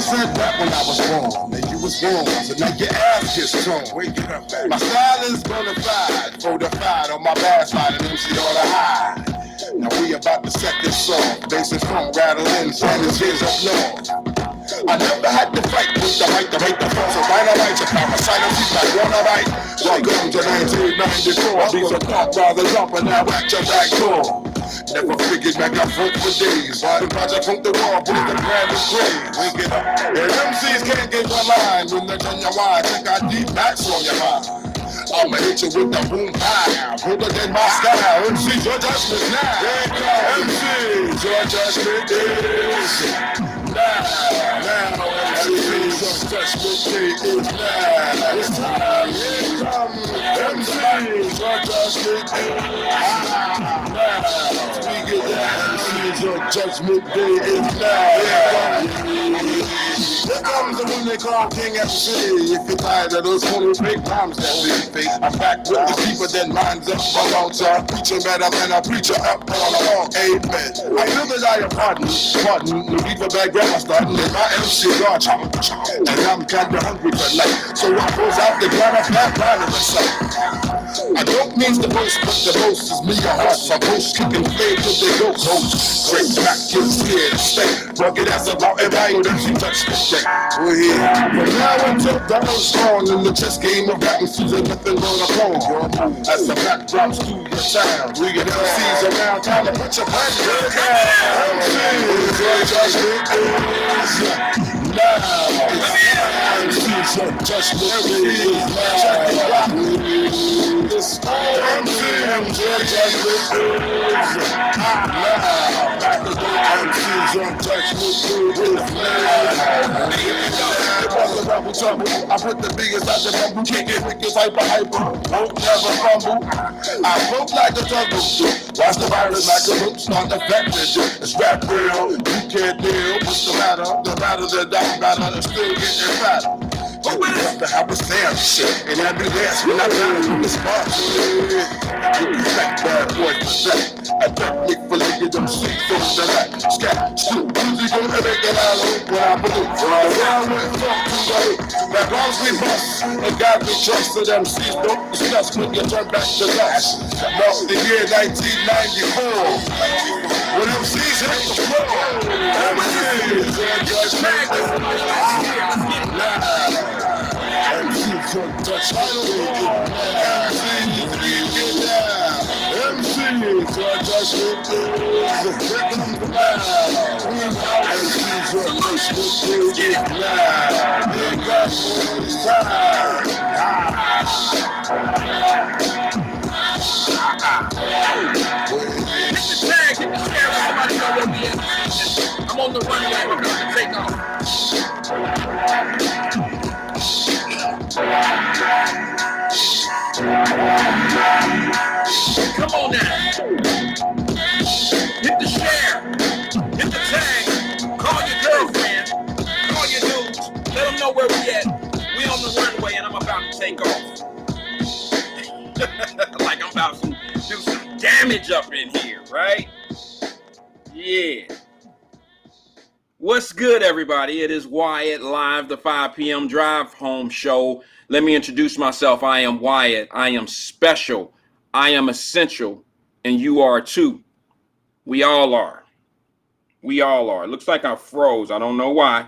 said that when I was born, and you was born, so now your ass gets torn. Wake it up, baby. My style is bonafide, fortified on my backside, and MC on the high. Now we about to set this off, bases funk rattling, standing tears up north. I never had to fight with the right to make the force of dynamite to parasite and keep like one right. Welcome to 1994. These are pop brothers up and now at your back door. Never figured I got funk for days. Why the project funk the wall with the brand new craze? Wake it up. And MCs can't get your line when they're on your wine. Check out deep backs on your mind. I'ma hit you with the boom pow. Bigger than my style. MC's your judgment now. MC's your judgment is now. MC's your judgment is now. It's time. Here comes MC's your judgment is now. We get that. MC's your judgment day is now. Here comes the one they call King FC. If you're tired of those phony fake rhymes that we fake, I'm back with the deeper than minds up my altar. Preacher better than a preacher up on a long amen. I feel that I am pardon, the deeper background I'm starting with my MC God, and I'm kinda hungry for life. So I pulls out the gun, I flat line of the sight. I don't mean the most, but the most is me, a horse. I'm post kicking flames with the ghost. Straight back, kids here to stay. Rugged as a mountain lion, then she touched the day. We're here. From now until dawn strong in the chess game of rapping season, nothing wrong at all. As the backdrops to your sound, we get MCs around town to put your plans in the ground. MCs, your judgment is now. MCs, your judgment is now. This MCs, your judgment is now. Back to the MCs, your judgment is now. I put the biggest out the bubble, kick it, biggest hyper, won't never fumble. I float like a jungle, watch the virus like a root, start affected. It's rap real, you can't deal. What's the matter? The matter that don't matter, it's still getting fatter. But we have to have a stand shit, and I do this when I learn from the spot. You respect bad boy for that. I don't make for like them sweet from the back. Scat, still music on the make it out of when I believe. Around with fuck to the hood. That rhymes we bust, and God we trust that MCs don't discuss when you turn back to dust. Now the year 1994, when MCs hit the floor, MCs and judgment is now. MCs don't touch my way. MCs get down. MCs don't touch me. MCs don't touch me. Now. They got time. Hit the tag, hit the share, somebody know where we at. I'm on the runway, we're going to take off. Come on now. Hit the share. Hit the tag. Call your girlfriend. Call your dudes. Let them know where we at. We on the runway and I'm about to take off. Like I'm about to do some damage up in here, right? Yeah. What's good, everybody? It is Wyatt-Live, the 5 p.m. drive home show. Let me introduce myself. I am Wyatt. I am special. I am essential. And you are too. We all are. We all are. It looks like I froze. I don't know why.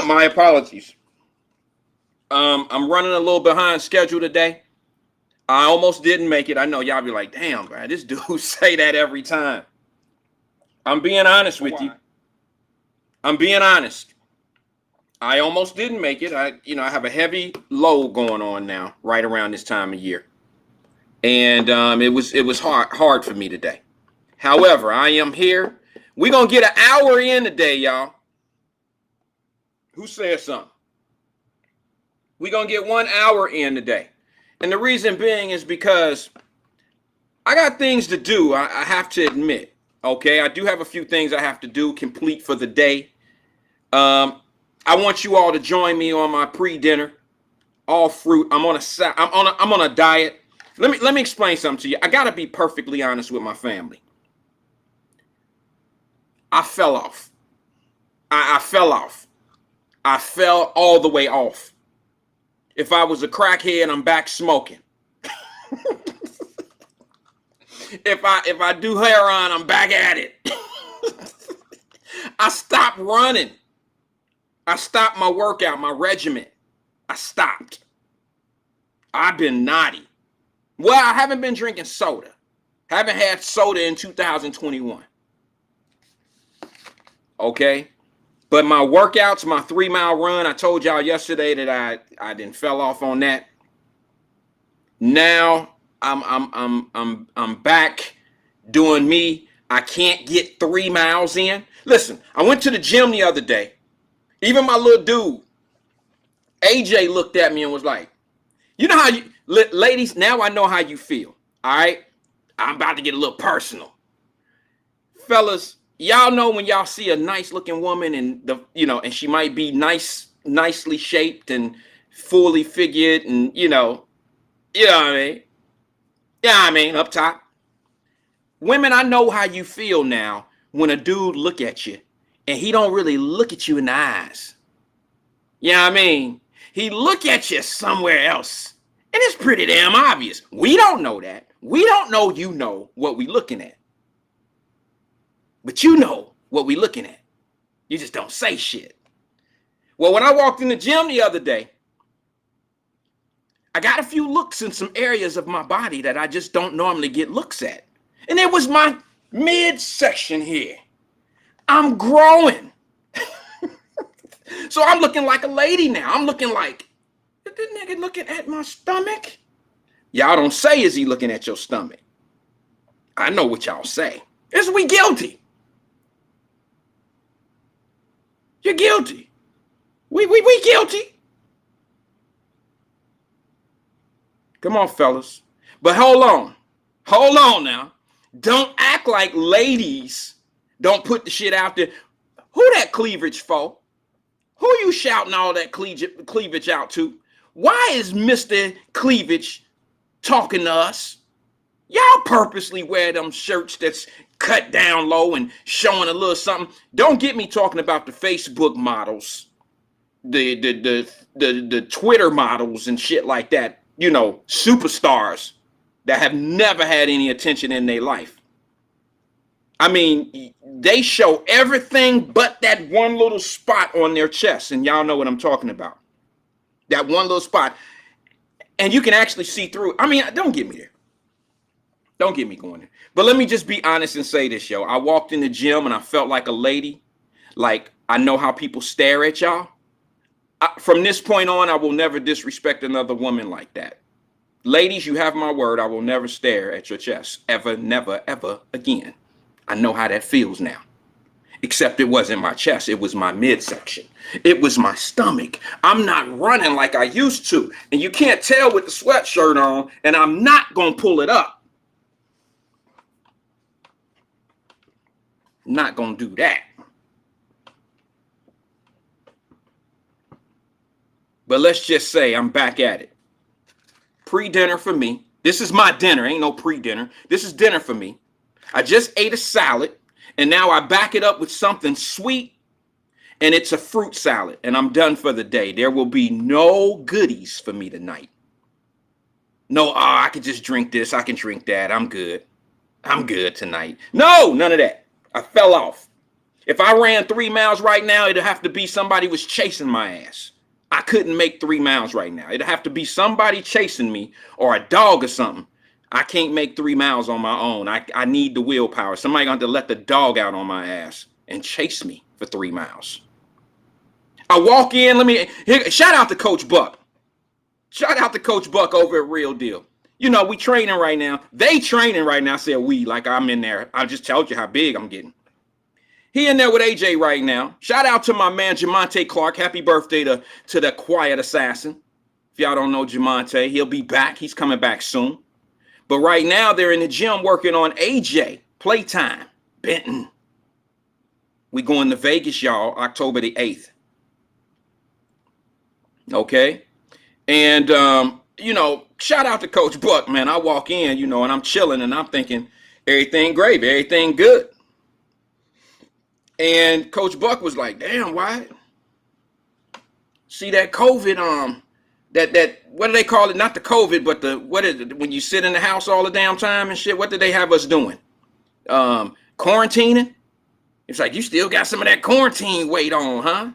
My apologies. I'm running a little behind schedule today. I almost didn't make it. I know y'all be like, damn, man, this dude say that every time. I'm being honest with you. I'm being honest. I almost didn't make it. I have a heavy load going on now, right around this time of year. And it was hard for me today. However, I am here. We're going to get an hour in today, y'all. Who said something? We're going to get 1 hour in today. And the reason being is because I got things to do, I have to admit. Okay, I do have a few things I have to do, complete for the day. I want you all to join me on my pre-dinner, all fruit. I'm on a diet. Let me explain something to you. I gotta be perfectly honest with my family. I fell off. I fell off. I fell all the way off. If I was a crackhead, I'm back smoking. If I do heroin, I'm back at it. I stopped running. I stopped my workout, my regimen. I stopped. I've been naughty. Well, I haven't been drinking soda. Haven't had soda in 2021. Okay? But my workouts, my 3-mile run, I told y'all yesterday that I didn't fell off on that. Now I'm back doing me. I can't get 3 miles in. Listen, I went to the gym the other day. Even my little dude, AJ, looked at me and was like, you know how you, ladies, now I know how you feel. All right? I'm about to get a little personal. Fellas, y'all know when y'all see a nice looking woman and and she might be nicely shaped and fully figured and you know what I mean? Yeah, I mean, up top. Women, I know how you feel now when a dude look at you and he don't really look at you in the eyes. You know what I mean? He look at you somewhere else. And it's pretty damn obvious. We don't know that. We don't know you know what we looking at. But you know what we looking at. You just don't say shit. Well, when I walked in the gym the other day, I got a few looks in some areas of my body that I just don't normally get looks at. And it was my midsection here. I'm growing. So I'm looking like a lady now. I'm looking like, is this nigga looking at my stomach? Y'all don't say, is he looking at your stomach? I know what y'all say. Is we guilty? You're guilty. We guilty. Come on, fellas. But hold on. Hold on now. Don't act like ladies don't put the shit out there. Who that cleavage for? Who you shouting all that cleavage out to? Why is Mr. Cleavage talking to us? Y'all purposely wear them shirts that's cut down low and showing a little something. Don't get me talking about the Facebook models, the Twitter models and shit like that. You know, superstars that have never had any attention in their life. I mean, they show everything but that one little spot on their chest. And y'all know what I'm talking about. That one little spot. And you can actually see through. I mean, don't get me there. Don't get me going there. But let me just be honest and say this, yo. I walked in the gym and I felt like a lady. Like, I know how people stare at y'all. From this point on, I will never disrespect another woman like that. Ladies, you have my word. I will never stare at your chest. Ever, never, ever again. I know how that feels now. Except it wasn't my chest. It was my midsection. It was my stomach. I'm not running like I used to. And you can't tell with the sweatshirt on. And I'm not going to pull it up. Not going to do that. But let's just say I'm back at it. Pre-dinner for me. This is my dinner. Ain't no pre-dinner. This is dinner for me. I just ate a salad, and now I back it up with something sweet, and it's a fruit salad, and I'm done for the day. There will be no goodies for me tonight. No, I can just drink this. I can drink that. I'm good. I'm good tonight. No, none of that. I fell off. If I ran 3 miles right now, it'd have to be somebody was chasing my ass. I couldn't make 3 miles right now. It'd have to be somebody chasing me or a dog or something. I can't make 3 miles on my own. I need the willpower. Somebody going to let the dog out on my ass and chase me for 3 miles. I walk in. Shout out to Coach Buck. Shout out to Coach Buck over at Real Deal. You know, we training right now. They training right now. I said we, like I'm in there. I just told you how big I'm getting. He in there with AJ right now. Shout out to my man, Jamonte Clark. Happy birthday to the quiet assassin. If y'all don't know Jamonte, he'll be back. He's coming back soon. But right now, they're in the gym working on AJ. Playtime. Benton. We going to Vegas, y'all, October the 8th. Okay? And, shout out to Coach Buck, man. I walk in, and I'm chilling, and I'm thinking, everything great, everything good. And Coach Buck was like, damn, Wyatt, see that COVID, that what do they call it? Not the COVID, but what is it when you sit in the house all the damn time and shit? What did they have us doing? Quarantining. It's like, you still got some of that quarantine weight on, huh?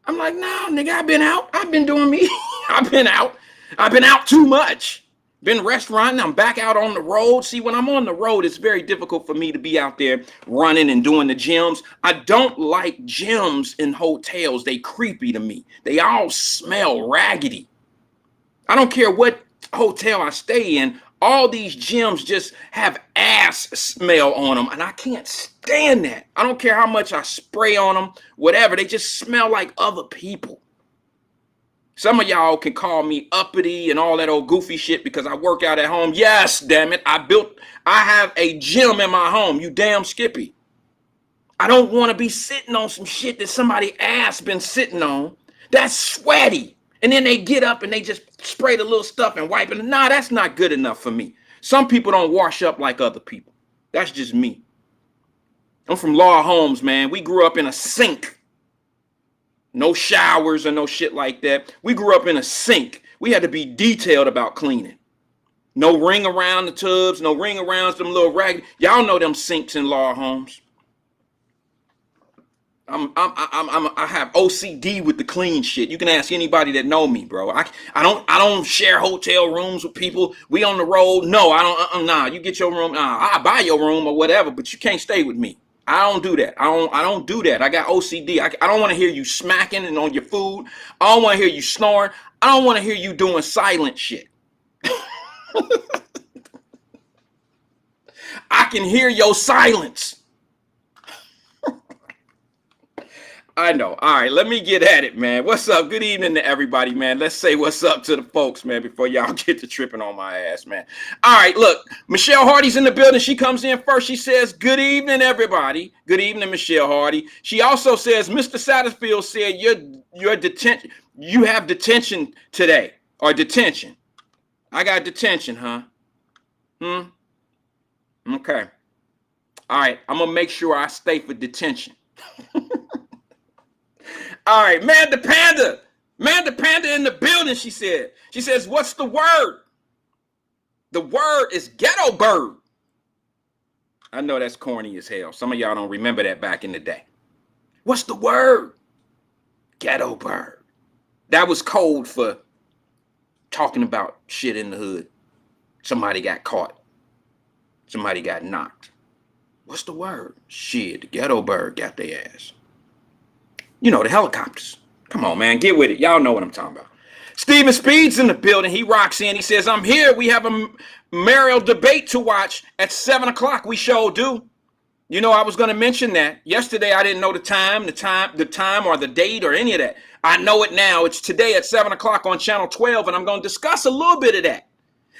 I'm like, no, nigga, I've been out. I've been doing me. I've been out. I've been out too much. Been restauranting. I'm back out on the road. See, when I'm on the road, it's very difficult for me to be out there running and doing the gyms. I don't like gyms in hotels. They creepy to me. They all smell raggedy. I don't care what hotel I stay in. All these gyms just have ass smell on them, and I can't stand that. I don't care how much I spray on them, whatever. They just smell like other people. Some of y'all can call me uppity and all that old goofy shit because I work out at home. Yes, damn it. I have a gym in my home. You damn Skippy. I don't want to be sitting on some shit that somebody ass been sitting on. That's sweaty. And then they get up and they just spray the little stuff and wipe it. Nah, that's not good enough for me. Some people don't wash up like other people. That's just me. I'm from Law Homes, man. We grew up in a sink. No showers or no shit like that. We grew up in a sink. We had to be detailed about cleaning. No ring around the tubs, no ring around them little ragged. Y'all know them sinks in Law Homes. I have OCD with the clean shit. You can ask anybody that know me, bro. I don't share hotel rooms with people. We on the road. No, I don't. Nah, you get your room. Nah, I buy your room or whatever, but you can't stay with me. I don't do that. I don't do that. I got OCD. I don't want to hear you smacking and on your food. I don't want to hear you snoring. I don't want to hear you doing silent shit. I can hear your silence. I know. All right, let me get at it, man. What's up? Good evening to everybody, man. Let's say what's up to the folks, man, before y'all get to tripping on my ass, man. All right, look, Michelle Hardy's in the building. She comes in first. She says, good evening, everybody. Good evening, Michelle Hardy. She also says, Mr. Satterfield said your detention, you have detention today, or detention. I got detention, huh? Okay. All right, I'm going to make sure I stay for detention. All right, Man the Panda in the building, she said. She says, what's the word? The word is ghetto bird. I know that's corny as hell. Some of y'all don't remember that back in the day. What's the word? Ghetto bird. That was code for talking about shit in the hood. Somebody got caught. Somebody got knocked. What's the word? Shit, the ghetto bird got their ass. You know, the helicopters. Come on, man. Get with it. Y'all know what I'm talking about. Steven Speed's in the building. He rocks in. He says, I'm here. We have a mayoral debate to watch at 7 o'clock. We sure do. You know, I was going to mention that. Yesterday, I didn't know the time or the date or any of that. I know it now. It's today at 7 o'clock on Channel 12, and I'm going to discuss a little bit of that.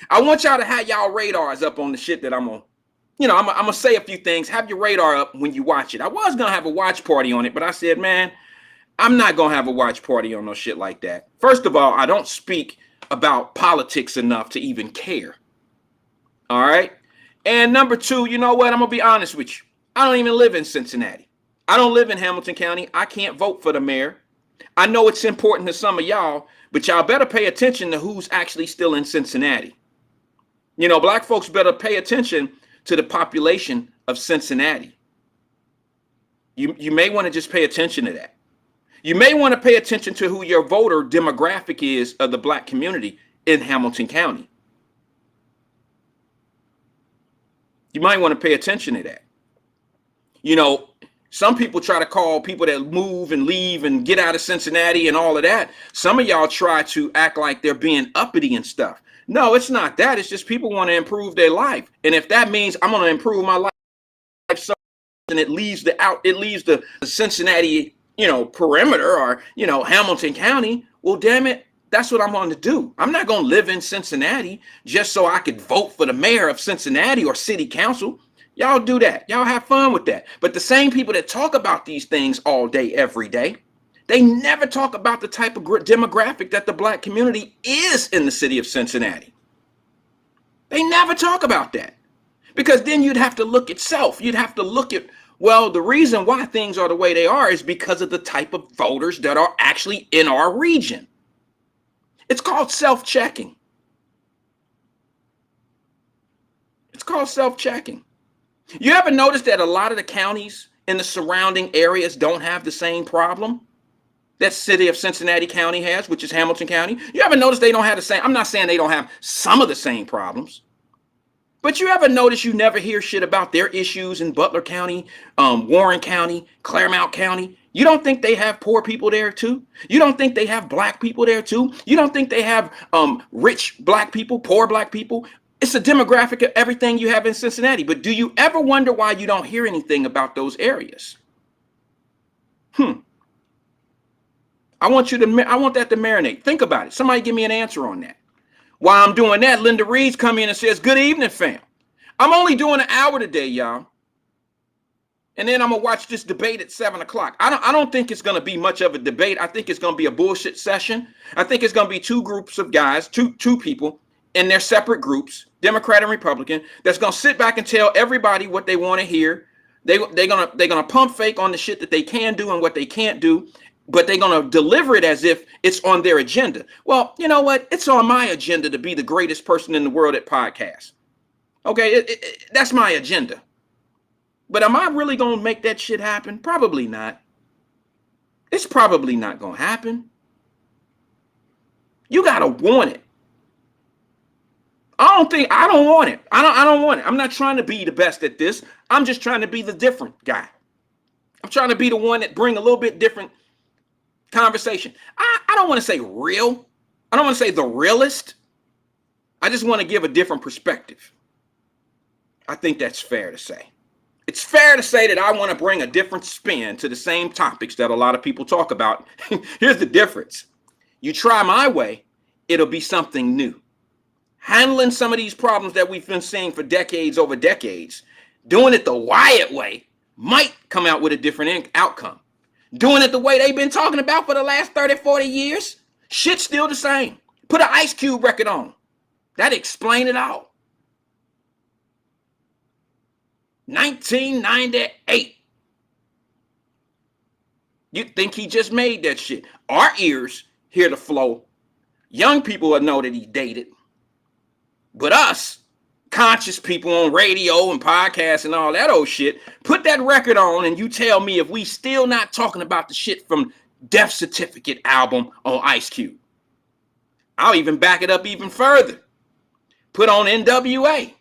I want y'all to have y'all radars up on the shit that I'm on. You know, I'm going to say a few things. Have your radar up when you watch it. I was going to have a watch party on it, but I said, man, I'm not going to have a watch party on no shit like that. First of all, I don't speak about politics enough to even care. All right. And number two, you know what? I'm going to be honest with you. I don't even live in Cincinnati. I don't live in Hamilton County. I can't vote for the mayor. I know it's important to some of y'all, but y'all better pay attention to who's actually still in Cincinnati. You know, black folks better pay attention to the population of Cincinnati. You may want to just pay attention to that. You may want to pay attention to who your voter demographic is of the black community in Hamilton County. You might want to pay attention to that. You know, some people try to call people that move and leave and get out of Cincinnati and all of that. Some of y'all try to act like they're being uppity and stuff. No, it's not that. It's just people want to improve their life. And if that means I'm going to improve my life, so and it leaves the Cincinnati, you know, perimeter or, you know, Hamilton County, well, damn it, that's what I'm going to do. I'm not going to live in Cincinnati just so I could vote for the mayor of Cincinnati or city council. Y'all do that. Y'all have fun with that. But the same people that talk about these things all day, every day, they never talk about the type of demographic that the black community is in the city of Cincinnati. They never talk about that. Because then you'd have to look at self. You'd have to look at Well, the reason why things are the way they are is because of the type of voters that are actually in our region. It's called self-checking. It's called self-checking. You ever notice that a lot of the counties in the surrounding areas don't have the same problem that city of Cincinnati County has, which is Hamilton County? You ever notice they don't have the same? I'm not saying they don't have some of the same problems, but you ever notice you never hear shit about their issues in Butler County, Warren County, Claremont County? You don't think they have poor people there too? You don't think they have black people there too? You don't think they have rich black people, poor black people? It's a demographic of everything you have in Cincinnati. But do you ever wonder why you don't hear anything about those areas? I want that to marinate. Think about it. Somebody give me an answer on that. While I'm doing that, Linda Reed's come in and says, good evening, fam. I'm only doing an hour today, y'all. And then I'm going to watch this debate at 7 o'clock. I don't think it's going to be much of a debate. I think it's going to be a bullshit session. I think it's going to be two groups of guys, two people in their separate groups, Democrat and Republican, that's going to sit back and tell everybody what they want to hear. They're gonna pump fake on the shit that they can do and what they can't do, but they're going to deliver it as if it's on their agenda. Well, you know what? It's on my agenda to be the greatest person in the world at podcasts. Okay, that's my agenda. But am I really going to make that shit happen? Probably not. It's probably not going to happen. You got to want it. I don't want it. I don't want it. I'm not trying to be the best at this. I'm just trying to be the different guy. I'm trying to be the one that bring a little bit different conversation. I don't want to say real. I don't want to say the realest. I just want to give a different perspective. I think that's fair to say. It's fair to say that I want to bring a different spin to the same topics that a lot of people talk about. Here's the difference. You try my way, it'll be something new. Handling some of these problems that we've been seeing for decades over decades, doing it the Wyatt way might come out with a different outcome. Doing it the way they've been talking about for the last 30, 40 years, shit's still the same. Put an Ice Cube record on. That explain it all. 1998. You'd think he just made that shit. Our ears hear the flow. Young people will know that he dated. But us, conscious people on radio and podcasts and all that old shit, put that record on and you tell me if we still not talking about the shit from Death Certificate album on Ice Cube. I'll even back it up even further. Put on NWA.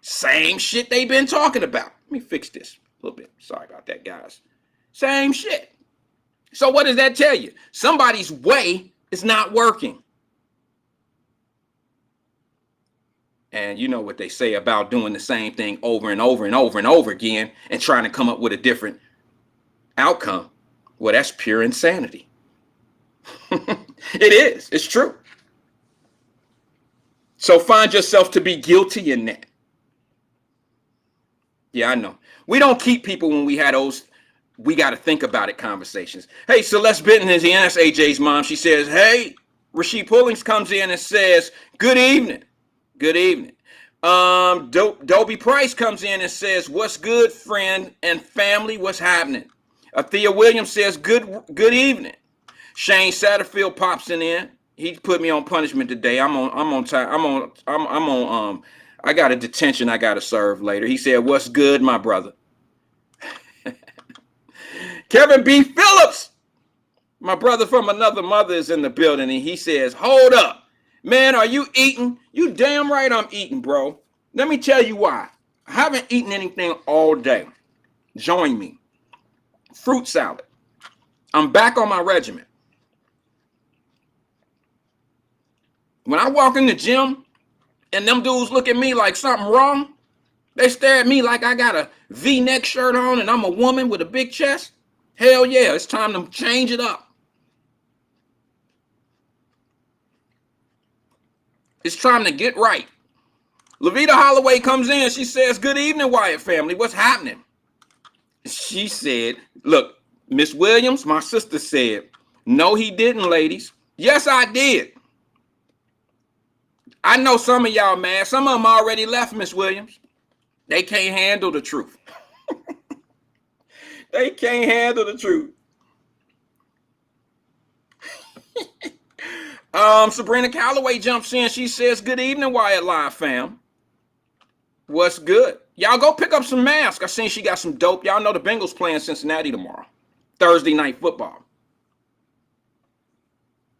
Same shit they've been talking about. Let me fix this a little bit. Sorry about that, guys. Same shit. So what does that tell you? Somebody's way is not working. And you know what they say about doing the same thing over and over and over and over again and trying to come up with a different outcome. Well, that's pure insanity. It is. It's true. So find yourself to be guilty in that. Yeah, I know. We don't keep people when we had those we got to think about it conversations. Hey, Celeste Benton is in. That's AJ's mom. She says, hey, Rasheed Pullings comes in and says, good evening. Good evening. Dobie Price comes in and says, what's good, friend and family? What's happening? Thea Williams says, good evening. Shane Satterfield pops in. He put me on punishment today. I'm on time. I got a detention I got to serve later. He said, what's good, my brother? Kevin B. Phillips, my brother from another mother, is in the building, and he says, hold up. Man, are you eating? You damn right I'm eating, bro. Let me tell you why. I haven't eaten anything all day. Join me. Fruit salad. I'm back on my regimen. When I walk in the gym and them dudes look at me like something wrong, they stare at me like I got a V-neck shirt on and I'm a woman with a big chest. Hell yeah, it's time to change it up. It's time to get right. Levita Holloway comes in. She says, good evening, Wyatt family. What's happening? She said, look, Miss Williams, my sister said, no, he didn't, ladies. Yes, I did. I know some of y'all mad. Some of them already left, Miss Williams. They can't handle the truth. They can't handle the truth. Sabrina Calloway jumps in. She says, good evening, Wyatt-Live fam. What's good? Y'all go pick up some masks. I seen she got some dope. Y'all know the Bengals playing Cincinnati tomorrow. Thursday night football.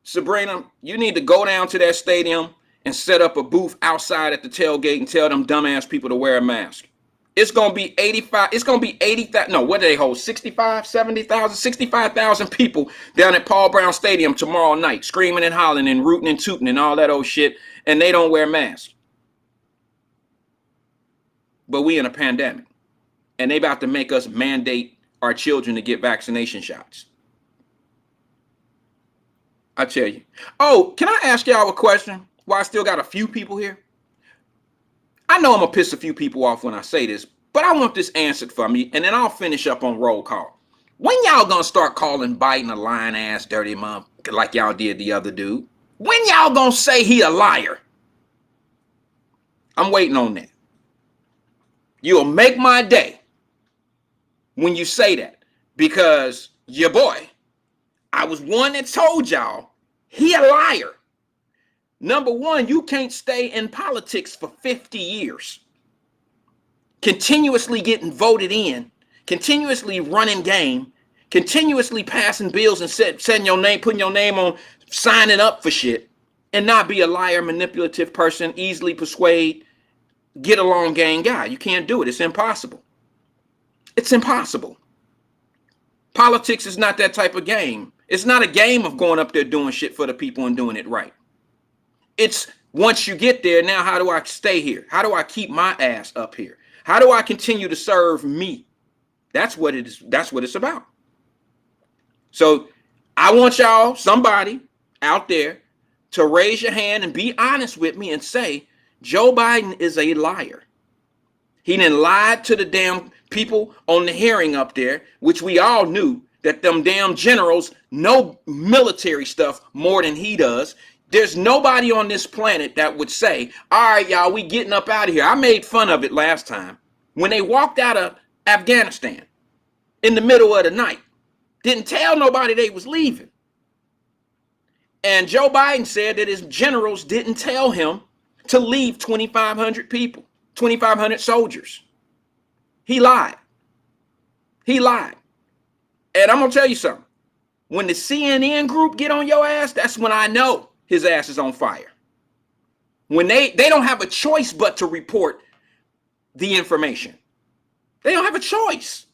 Sabrina, you need to go down to that stadium and set up a booth outside at the tailgate and tell them dumbass people to wear a mask. It's going to be 85. It's going to be 80,000. No, what do they hold? 65, 70,000, 65,000 people down at Paul Brown Stadium tomorrow night, screaming and hollering and rooting and tooting and all that old shit. And they don't wear masks. But we in a pandemic. And they about to make us mandate our children to get vaccination shots. I tell you. Oh, can I ask y'all a question? While I still got a few people here. I know I'm going to piss a few people off when I say this, but I want this answered for me, and then I'll finish up on roll call. When y'all going to start calling Biden a lying ass dirty mom like y'all did the other dude? When y'all going to say he a liar? I'm waiting on that. You'll make my day when you say that, because your boy, I was one that told y'all he a liar. Number one, you can't stay in politics for 50 years. Continuously getting voted in, continuously running game, continuously passing bills and setting your name, putting your name on, signing up for shit, and not be a liar, manipulative person, easily persuade, get along gang guy. You can't do it. It's impossible. It's impossible. Politics is not that type of game. It's not a game of going up there doing shit for the people and doing it right. It's once you get there, now how do I stay here? How do I keep my ass up here? How do I continue to serve me? That's what it is. That's what it's about. So I want y'all, somebody out there, to raise your hand and be honest with me and say, Joe Biden is a liar. He done lied to the damn people on the hearing up there, which we all knew that them damn generals know military stuff more than he does. There's nobody on this planet that would say, all right, y'all, we getting up out of here. I made fun of it last time. When they walked out of Afghanistan in the middle of the night, didn't tell nobody they was leaving. And Joe Biden said that his generals didn't tell him to leave 2,500 people, 2,500 soldiers. He lied. He lied. And I'm going to tell you something. When the CNN group get on your ass, that's when I know his ass is on fire. When they don't have a choice but to report the information. They don't have a choice.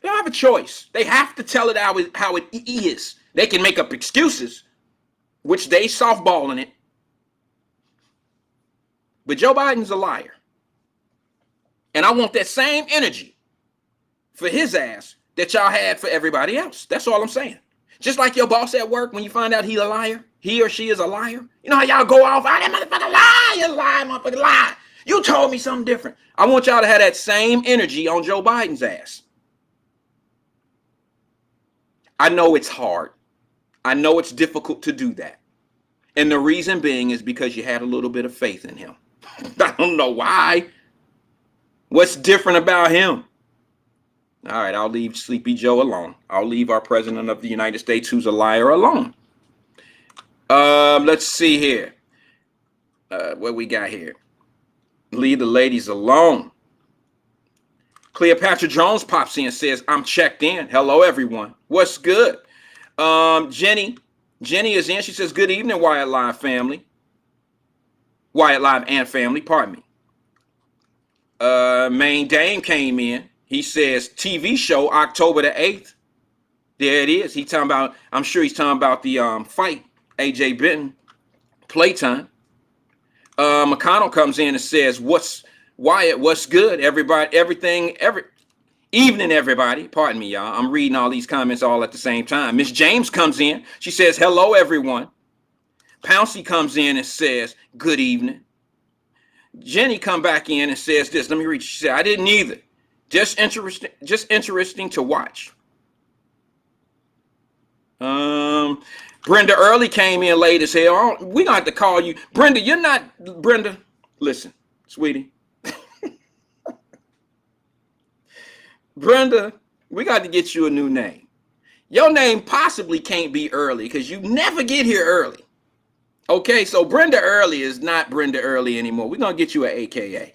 They don't have a choice. They have to tell it how it is. They can make up excuses, which they softballing it. But Joe Biden's a liar. And I want that same energy for his ass that y'all had for everybody else. That's all I'm saying. Just like your boss at work, when you find out he's a liar, he or she is a liar. You know how y'all go off, that motherfucker lie, motherfucker lie. You told me something different. I want y'all to have that same energy on Joe Biden's ass. I know it's hard. I know it's difficult to do that. And the reason being is because you had a little bit of faith in him. I don't know why. What's different about him? All right, I'll leave Sleepy Joe alone. I'll leave our president of the United States, who's a liar, alone. Let's see here. What we got here? Leave the ladies alone. Cleopatra Jones pops in and says, I'm checked in. Hello, everyone. What's good? Jenny is in. She says, good evening, Wyatt-Live family. Wyatt-Live and family, pardon me. Main Dame came in. He says TV show October the 8th. There it is. I'm sure he's talking about the fight, AJ Benton, playtime. McConnell comes in and says, Wyatt, what's good? Everybody, evening, everybody. Pardon me, y'all. I'm reading all these comments all at the same time. Miss James comes in. She says, hello, everyone. Pouncey comes in and says, good evening. Jenny come back in and says this. Let me read. She said, I didn't either. Just interesting to watch. Brenda Early came in late as hell. We're going to have to call you. Brenda, you're not, Brenda, listen, sweetie. Brenda, we got to get you a new name. Your name possibly can't be Early because you never get here early. Okay, so Brenda Early is not Brenda Early anymore. We're going to get you an AKA.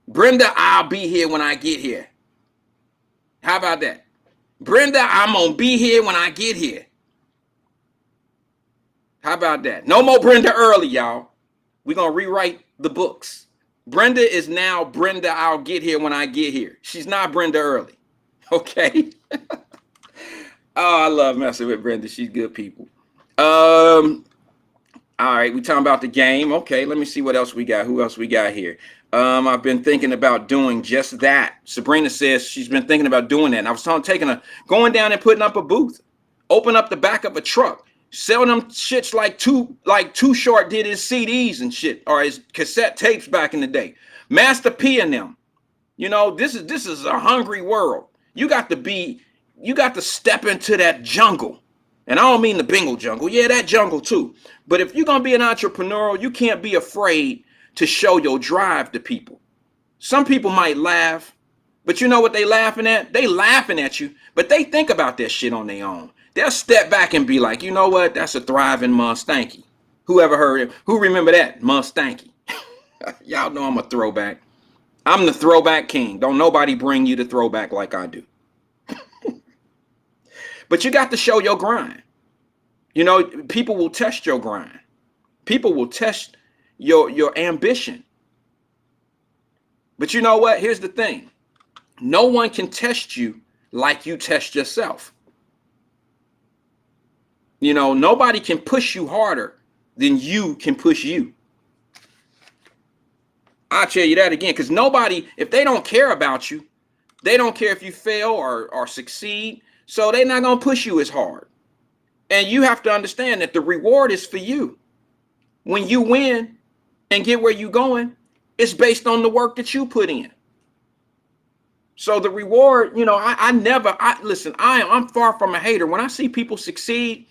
Brenda, I'll be here when I get here. How about that? Brenda, I'm going to be here when I get here. How about that? No more Brenda Early, y'all. We're going to rewrite the books. Brenda is now Brenda, I'll get here when I get here. She's not Brenda Early. Okay? Oh, I love messing with Brenda. She's good people. All right, we talking about the game. Okay, let me see what else we got. Who else we got here? I've been thinking about doing just that. Sabrina says she's been thinking about doing that. And I was going down and putting up a booth, open up the back of a truck, sell them shits like Too Short did his CDs and shit, or his cassette tapes back in the day. Master P and them. You know, this is a hungry world. You got to step into that jungle. And I don't mean the bingo jungle. Yeah, that jungle too. But if you're going to be an entrepreneur, you can't be afraid to show your drive to people. Some people might laugh, but you know what they laughing at? They laughing at you, but they think about that shit on their own. They'll step back and be like, you know what? That's a thriving Mustanky. Whoever heard it? Who remember that? Mustanky. Y'all know I'm a throwback. I'm the throwback king. Don't nobody bring you the throwback like I do. But you got to show your grind. You know, people will test your grind. People will test your ambition. But you know what? Here's the thing. No one can test you like you test yourself. You know, nobody can push you harder than you can push you. I'll tell you that again, because nobody, if they don't care about you, they don't care if you fail or succeed. So they're not going to push you as hard. And you have to understand that the reward is for you. When you win and get where you're going, it's based on the work that you put in. So the reward, you know, listen, I'm far from a hater. When I see people succeed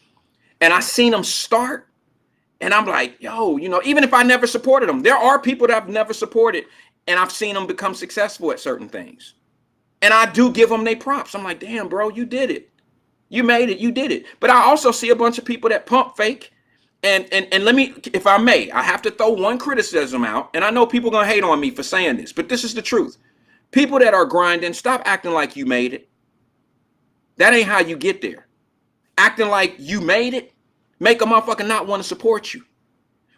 and I seen them start and I'm like, yo, you know, even if I never supported them, there are people that I've never supported and I've seen them become successful at certain things. And I do give them their props. I'm like, damn, bro, you did it. You made it. You did it. But I also see a bunch of people that pump fake. And let me, if I may, I have to throw one criticism out. And I know people are going to hate on me for saying this, but this is the truth. People that are grinding, stop acting like you made it. That ain't how you get there. Acting like you made it, make a motherfucker not want to support you.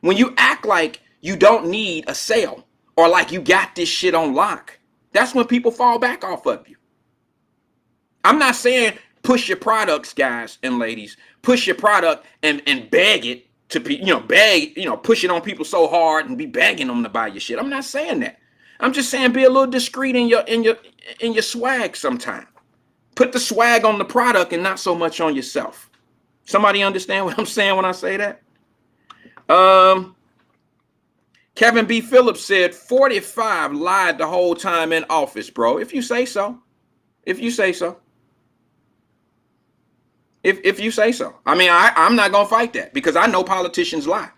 When you act like you don't need a sale or like you got this shit on lock, that's when people fall back off of you. I'm not saying push your products, guys and ladies. Push your product and beg it to be, push it on people so hard and be begging them to buy your shit. I'm not saying that. I'm just saying be a little discreet in your swag sometime. Put the swag on the product and not so much on yourself. Somebody understand what I'm saying when I say that? Kevin B. Phillips said 45 lied the whole time in office, bro. If you say so. If you say so. If you say so. I mean, I'm not going to fight that because I know politicians lie.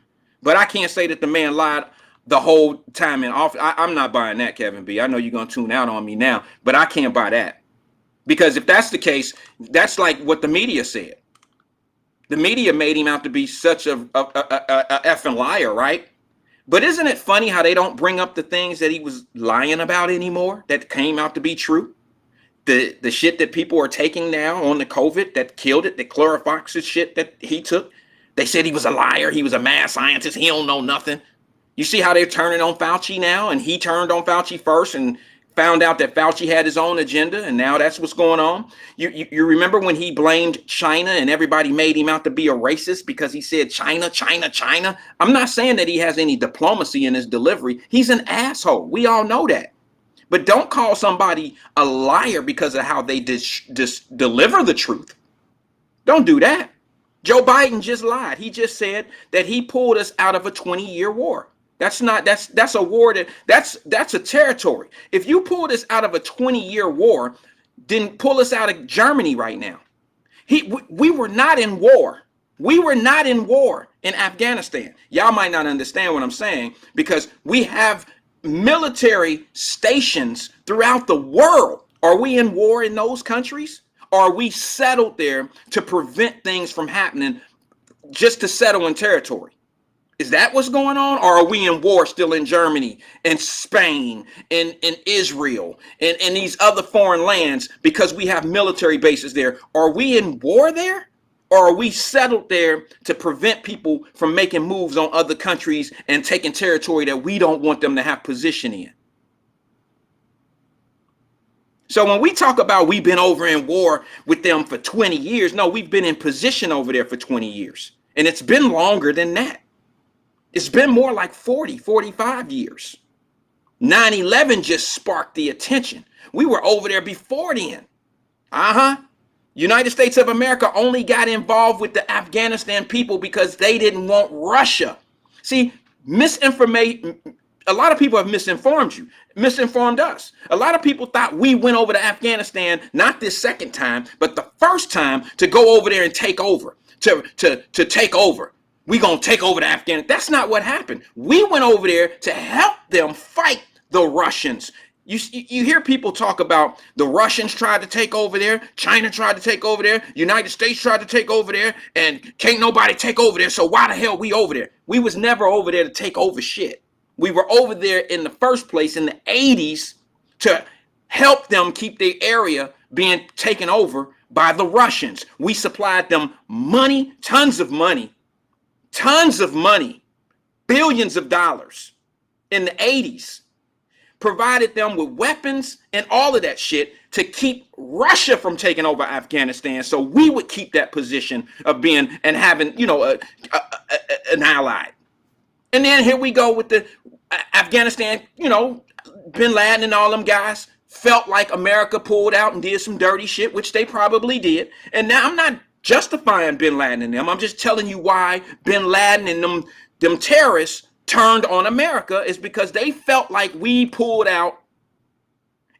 But I can't say that the man lied the whole time in office. I'm not buying that, Kevin B. I know you're going to tune out on me now, but I can't buy that. Because if that's the case, that's like what the media said. The media made him out to be such a effing liar, right? But isn't it funny how they don't bring up the things that he was lying about anymore that came out to be true? The shit that people are taking now on the COVID that killed it, the chlorofox's shit that he took. They said he was a liar. He was a mad scientist. He don't know nothing. You see how they're turning on Fauci now? And he turned on Fauci first and found out that Fauci had his own agenda. And now that's what's going on. You remember when he blamed China and everybody made him out to be a racist because he said China, China, China. I'm not saying that he has any diplomacy in his delivery. He's an asshole. We all know that. But don't call somebody a liar because of how they just deliver the truth. Don't do that. Joe Biden just lied. He just said that he pulled us out of a 20-year war. That's a war that's a territory. If you pulled us out of a 20-year war, then pull us out of Germany right now. We were not in war. We were not in war in Afghanistan. Y'all might not understand what I'm saying because we have military stations throughout the world. Are we in war in those countries? Or are we settled there to prevent things from happening just to settle in territory? Is that what's going on? Or are we in war still in Germany and Spain and Israel and these other foreign lands because we have military bases there? Are we in war there? Or are we settled there to prevent people from making moves on other countries and taking territory that we don't want them to have position in? So when we talk about we've been over in war with them for 20 years, no, we've been in position over there for 20 years. And it's been longer than that. It's been more like 40, 45 years. 9/11 just sparked the attention. We were over there before then. United States of America only got involved with the Afghanistan people because they didn't want Russia. See, misinformation. A lot of people have misinformed us. A lot of people thought we went over to Afghanistan, not this second time, but the first time to go over there and take over, to take over. We gonna take over the Afghanistan. That's not what happened. We went over there to help them fight the Russians. You hear people talk about the Russians tried to take over there, China tried to take over there, United States tried to take over there, and can't nobody take over there, so why the hell we over there? We was never over there to take over shit. We were over there in the first place in the 80s to help them keep their area being taken over by the Russians. We supplied them money, tons of money, billions of dollars in the 80s, provided them with weapons and all of that shit to keep Russia from taking over Afghanistan, so we would keep that position of being and having, an ally. And then here we go with the Afghanistan, Bin Laden and all them guys felt like America pulled out and did some dirty shit, which they probably did. And now I'm not justifying Bin Laden and them. I'm just telling you why Bin Laden and them terrorists turned on America is because they felt like we pulled out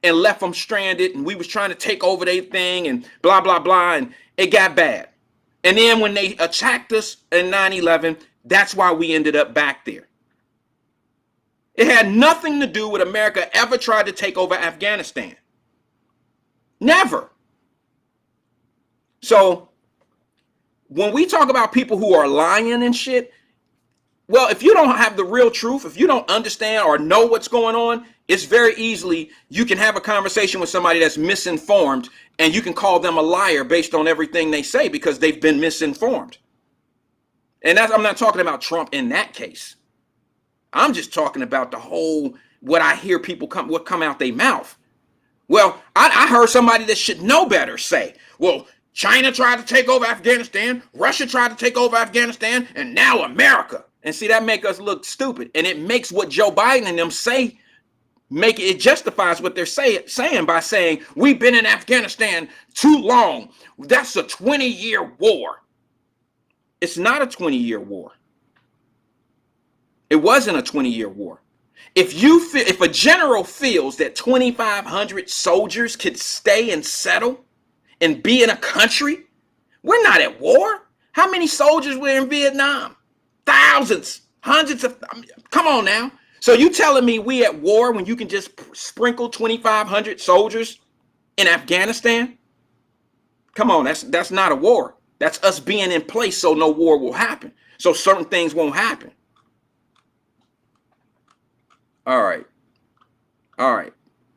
and left them stranded and we was trying to take over their thing and blah, blah, blah. And it got bad. And then when they attacked us in 9/11, that's why we ended up back there. It had nothing to do with America ever tried to take over Afghanistan. Never. So when we talk about people who are lying and shit, well, if you don't have the real truth, if you don't understand or know what's going on, it's very easily you can have a conversation with somebody that's misinformed and you can call them a liar based on everything they say because they've been misinformed. And I'm not talking about Trump in that case. I'm just talking about the whole, what I hear people come out their mouth. Well, I heard somebody that should know better say, well, China tried to take over Afghanistan, Russia tried to take over Afghanistan, and now America. And see, that make us look stupid. And it makes what Joe Biden and them say, it justifies what they're saying by saying, we've been in Afghanistan too long. That's a 20-year war. It's not a 20-year war. It wasn't a 20-year war. If a general feels that 2,500 soldiers could stay and settle and be in a country, we're not at war. How many soldiers were in Vietnam? Thousands, hundreds of, come on now. So you telling me we at war when you can just sprinkle 2,500 soldiers in Afghanistan? Come on, that's not a war. That's us being in place so no war will happen. So certain things won't happen. All right.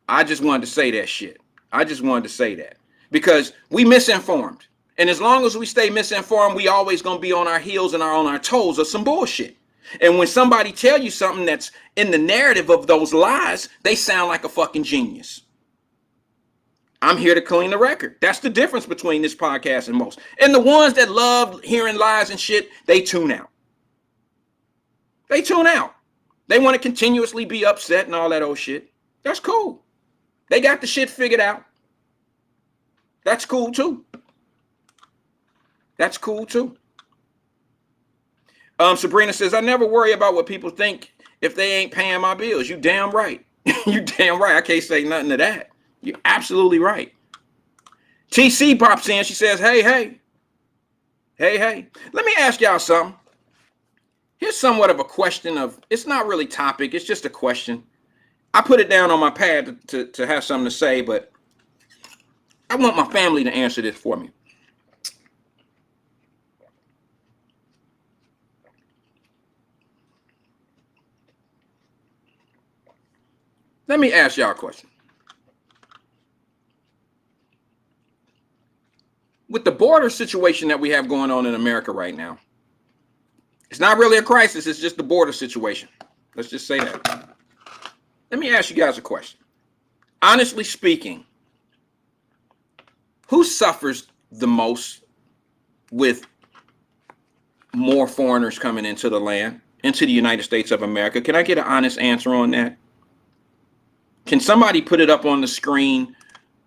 I just wanted to say that shit. I just wanted to say that because we misinformed. And as long as we stay misinformed, we always going to be on our heels and on our toes of some bullshit. And when somebody tell you something that's in the narrative of those lies, they sound like a fucking genius. I'm here to clean the record. That's the difference between this podcast and most. And the ones that love hearing lies and shit, they tune out. They tune out. They want to continuously be upset and all that old shit. That's cool. They got the shit figured out. That's cool too. That's cool too. Sabrina says, I never worry about what people think if they ain't paying my bills. You damn right. You damn right. I can't say nothing to that. You're absolutely right. TC pops in. She says, hey. Let me ask y'all something. Here's somewhat of a question it's not really topic. It's just a question. I put it down on my pad to have something to say, but I want my family to answer this for me. Let me ask y'all a question. With the border situation that we have going on in America right now, it's not really a crisis, it's just the border situation. Let's just say that. Let me ask you guys a question. Honestly speaking, who suffers the most with more foreigners coming into the land, into the United States of America? Can I get an honest answer on that? Can somebody put it up on the screen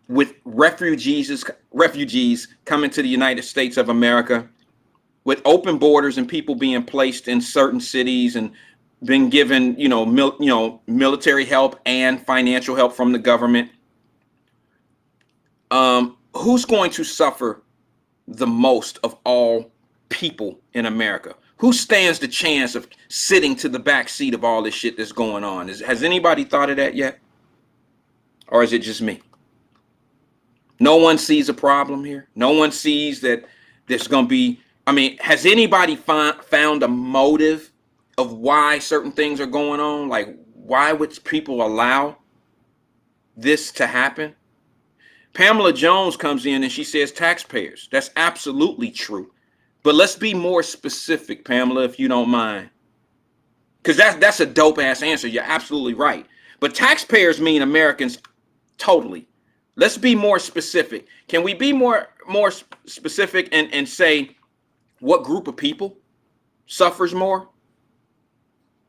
with refugees coming to the United States of America, with open borders and people being placed in certain cities and been given, military help and financial help from the government? Who's going to suffer the most of all people in America? Who stands the chance of sitting to the back seat of all this shit that's going on? Has anybody thought of that yet? Or is it just me? No one sees a problem here. No one sees that there's going to be, has anybody found a motive of why certain things are going on? Like, why would people allow this to happen? Pamela Jones comes in and she says taxpayers. That's absolutely true. But let's be more specific, Pamela, if you don't mind. Because that's a dope ass answer. You're absolutely right. But taxpayers mean Americans totally. Let's be more specific. Can we be more specific and say what group of people suffers more?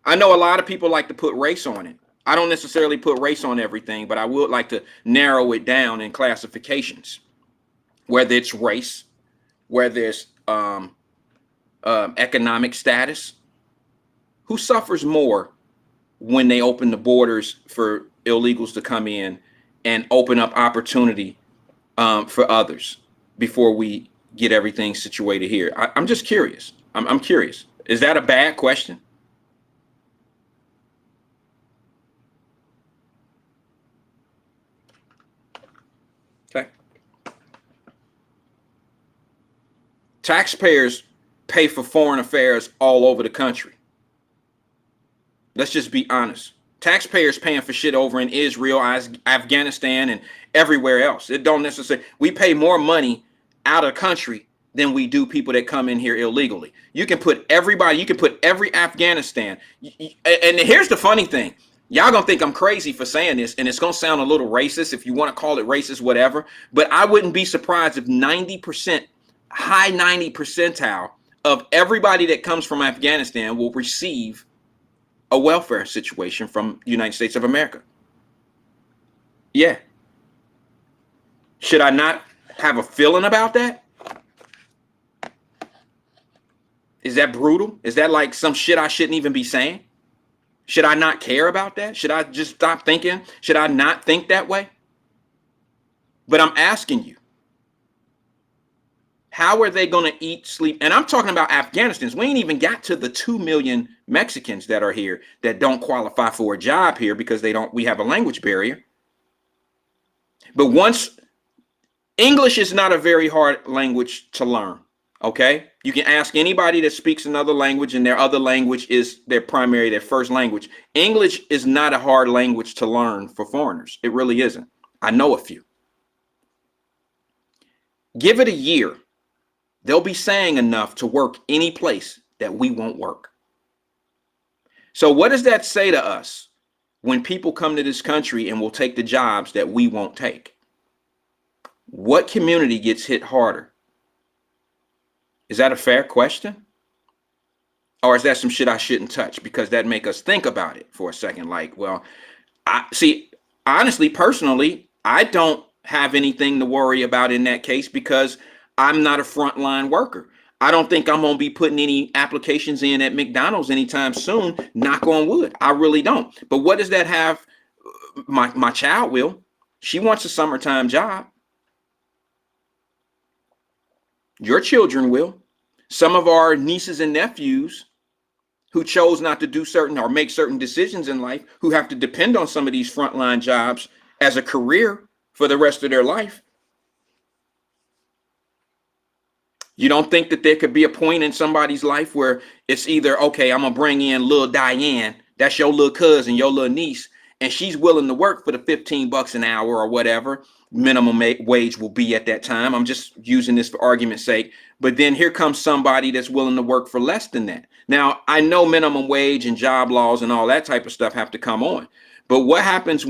I know a lot of people like to put race on it. I don't necessarily put race on everything, but I would like to narrow it down in classifications, whether it's race, whether it's economic status. Who suffers more when they open the borders for illegals to come in and open up opportunity for others before we get everything situated here? I'm just curious. I'm curious. Is that a bad question? Okay. Taxpayers pay for foreign affairs all over the country. Let's just be honest. Taxpayers paying for shit over in Israel, Afghanistan, and everywhere else. It don't necessarily. We pay more money out of the country than we do people that come in here illegally. You can put everybody. You can put every Afghanistan. And here's the funny thing. Y'all gonna think I'm crazy for saying this, and it's gonna sound a little racist if you want to call it racist, whatever. But I wouldn't be surprised if 90%, high 90 percentile of everybody that comes from Afghanistan will receive a welfare situation from the United States of America. Yeah. Should I not have a feeling about that? Is that brutal? Is that like some shit I shouldn't even be saying? Should I not care about that? Should I just stop thinking? Should I not think that way? But I'm asking you, how are they going to eat, sleep? And I'm talking about Afghanistans. We ain't even got to the 2 million Mexicans that are here that don't qualify for a job here because we have a language barrier. But English is not a very hard language to learn. Okay. You can ask anybody that speaks another language and their other language is their first language. English is not a hard language to learn for foreigners. It really isn't. I know a few. Give it a year. They'll be saying enough to work any place that we won't work. So what does that say to us when people come to this country and will take the jobs that we won't take? What community gets hit harder? Is that a fair question? Or is that some shit I shouldn't touch because that make us think about it for a second? Like, well, honestly, personally, I don't have anything to worry about in that case because I'm not a frontline worker. I don't think I'm going to be putting any applications in at McDonald's anytime soon. Knock on wood. I really don't. But what does that have? My child will. She wants a summertime job. Your children will. Some of our nieces and nephews who chose not to do certain or make certain decisions in life, who have to depend on some of these frontline jobs as a career for the rest of their life, You don't think that there could be a point in somebody's life where it's either, okay, I'm gonna bring in little Diane, that's your little cousin, your little niece, and she's willing to work for the 15 bucks an hour or whatever minimum wage will be at that time. I'm just using this for argument's sake. But then here comes somebody that's willing to work for less than that. Now, I know minimum wage and job laws and all that type of stuff have to come on. But what happens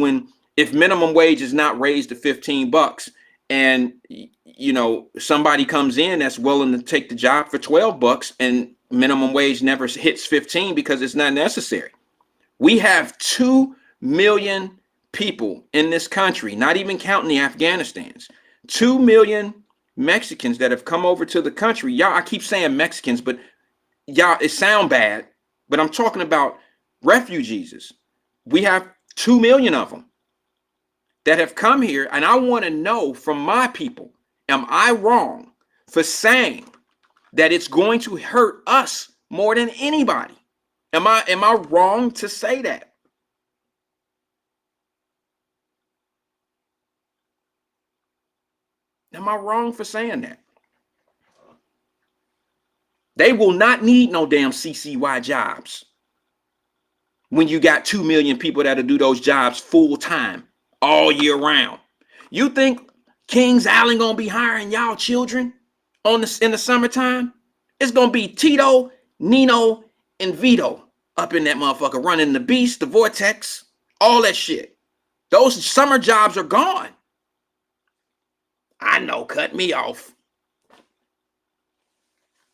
if minimum wage is not raised to 15 bucks and somebody comes in that's willing to take the job for 12 bucks and minimum wage never hits 15 because it's not necessary? We have 2 million people in this country, not even counting the Afghanistans, 2 million Mexicans that have come over to the country. Y'all, I keep saying Mexicans, but y'all, it sound bad, but I'm talking about refugees. We have 2 million of them that have come here. And I want to know from my people, am I wrong for saying that it's going to hurt us more than anybody? Am I wrong to say that? Am I wrong for saying that? They will not need no damn CCY jobs when you got 2 million people that'll do those jobs full time all year round. You think Kings Island gonna be hiring y'all children in the summertime? It's gonna be Tito, Nino, and Vito up in that motherfucker running the Beast, the Vortex, all that shit. Those summer jobs are gone. I know, cut me off.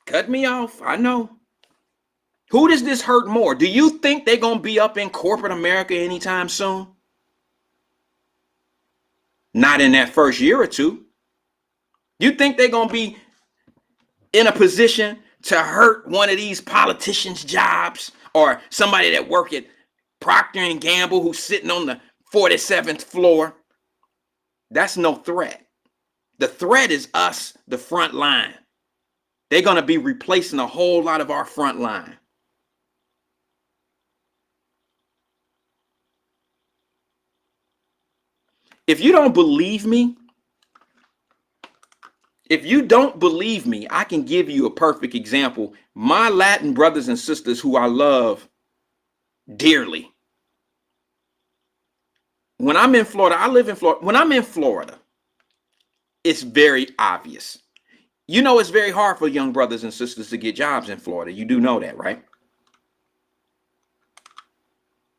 Cut me off, I know. Who does this hurt more? Do you think they're going to be up in corporate America anytime soon? Not in that first year or two. You think they're going to be in a position to hurt one of these politicians' jobs or somebody that work at Procter and Gamble who's sitting on the 47th floor? That's no threat. The threat is us, the front line. They're going to be replacing a whole lot of our front line. If you don't believe me, I can give you a perfect example. My Latin brothers and sisters who I love dearly. When I'm in Florida, I live in Florida. When I'm in Florida, it's very obvious. You know, it's very hard for young brothers and sisters to get jobs in Florida. You do know that, right?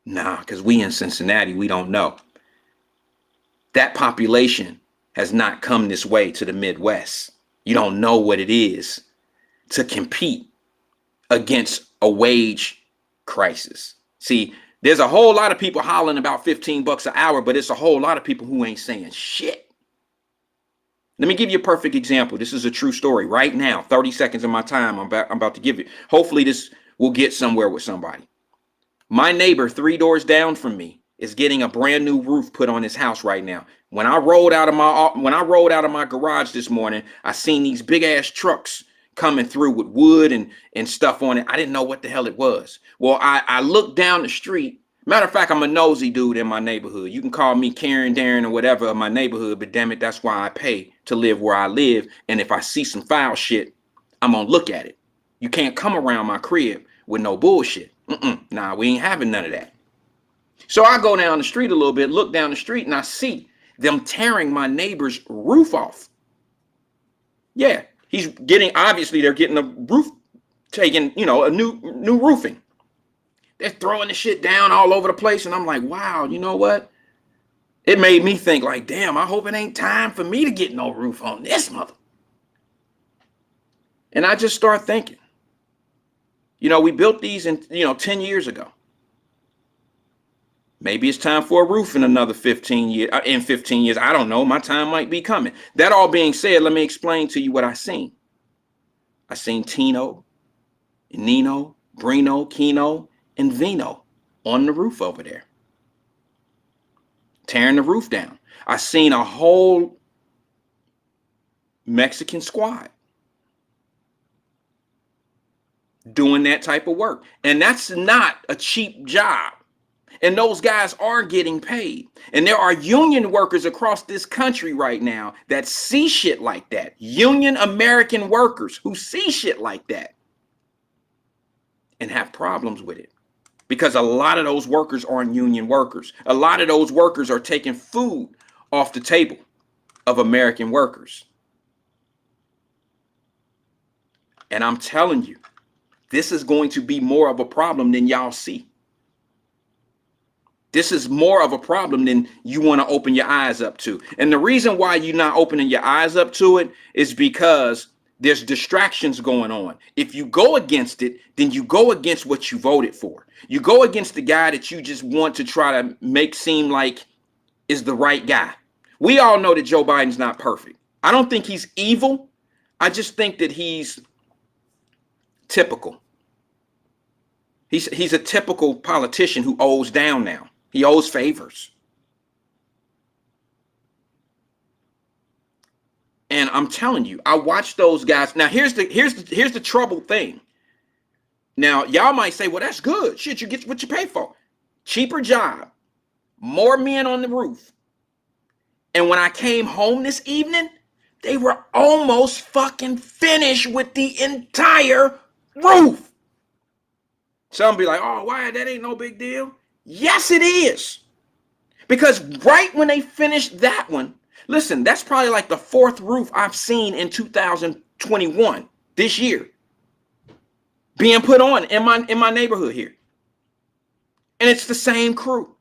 Nah, because we in Cincinnati, we don't know. That population has not come this way to the Midwest. You don't know what it is to compete against a wage crisis. See, there's a whole lot of people hollering about 15 bucks an hour, but it's a whole lot of people who ain't saying shit. Let me give you a perfect example. This is a true story right now. 30 seconds of my time I'm about to give you. Hopefully this will get somewhere with somebody. My neighbor 3 doors down from me is getting a brand new roof put on his house right now. When I rolled out of my garage this morning, I seen these big ass trucks coming through with wood and stuff on it. I didn't know what the hell it was. Well, I looked down the street. Matter of fact, I'm a nosy dude in my neighborhood. You can call me Karen, Darren, or whatever of my neighborhood, but damn it, that's why I pay to live where I live. And if I see some foul shit, I'm gonna look at it. You can't come around my crib with no bullshit. Nah, we ain't having none of that. So I go down the street a little bit, look down the street, and I see them tearing my neighbor's roof off. Yeah, obviously they're getting the roof taken, a new roofing. They're throwing the shit down all over the place. And I'm like, wow, you know what? It made me think like, damn, I hope it ain't time for me to get no roof on this mother. And I just start thinking, we built these in, 10 years ago. Maybe it's time for a roof in another 15 years. In 15 years, I don't know. My time might be coming. That all being said, let me explain to you what I seen. I seen Tino, Nino, Brino, Kino, and Vino on the roof over there, tearing the roof down. I seen a whole Mexican squad doing that type of work. And that's not a cheap job. And those guys are getting paid. And there are union workers across this country right now that see shit like that. Union American workers who see shit like that and have problems with it. Because a lot of those workers aren't union workers. A lot of those workers are taking food off the table of American workers. And I'm telling you, this is going to be more of a problem than y'all see. This is more of a problem than you want to open your eyes up to. And the reason why you're not opening your eyes up to it is because there's distractions going on. If you go against it, then you go against what you voted for. You go against the guy that you just want to try to make seem like is the right guy. We all know that Joe Biden's not perfect. I don't think he's evil. I just think that he's typical. He's a typical politician who owes down now. He owes favors. And I'm telling you, I watch those guys. Now, here's the trouble thing. Now, y'all might say, well, that's good. Shit, you get what you pay for. Cheaper job. More men on the roof. And when I came home this evening, they were almost fucking finished with the entire roof. Some be like, oh, why? That ain't no big deal. Yes, it is. Because right when they finished that one, listen, that's probably like the fourth roof I've seen in 2021, this year, being put on in my neighborhood here. And it's the same crew.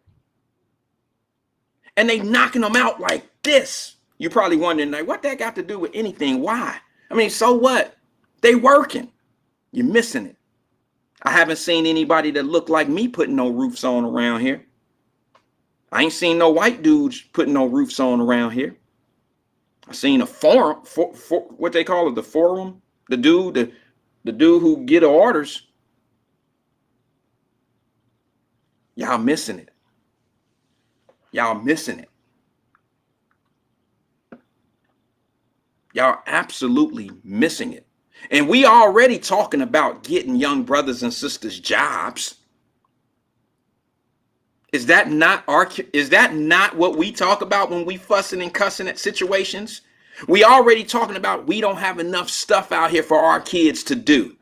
And they knocking them out like this. You're probably wondering, like, what that got to do with anything? Why? I mean, so what? They working. You're missing it. I haven't seen anybody that looked like me putting no roofs on around here. I ain't seen no white dudes putting no roofs on around here. I seen a forum, what they call it, the forum, the dude who get orders. Y'all missing it. Y'all missing it. Y'all absolutely missing it. And we already talking about getting young brothers and sisters jobs. Is that not what we talk about when we fussing and cussing at situations? We already talking about we don't have enough stuff out here for our kids to do.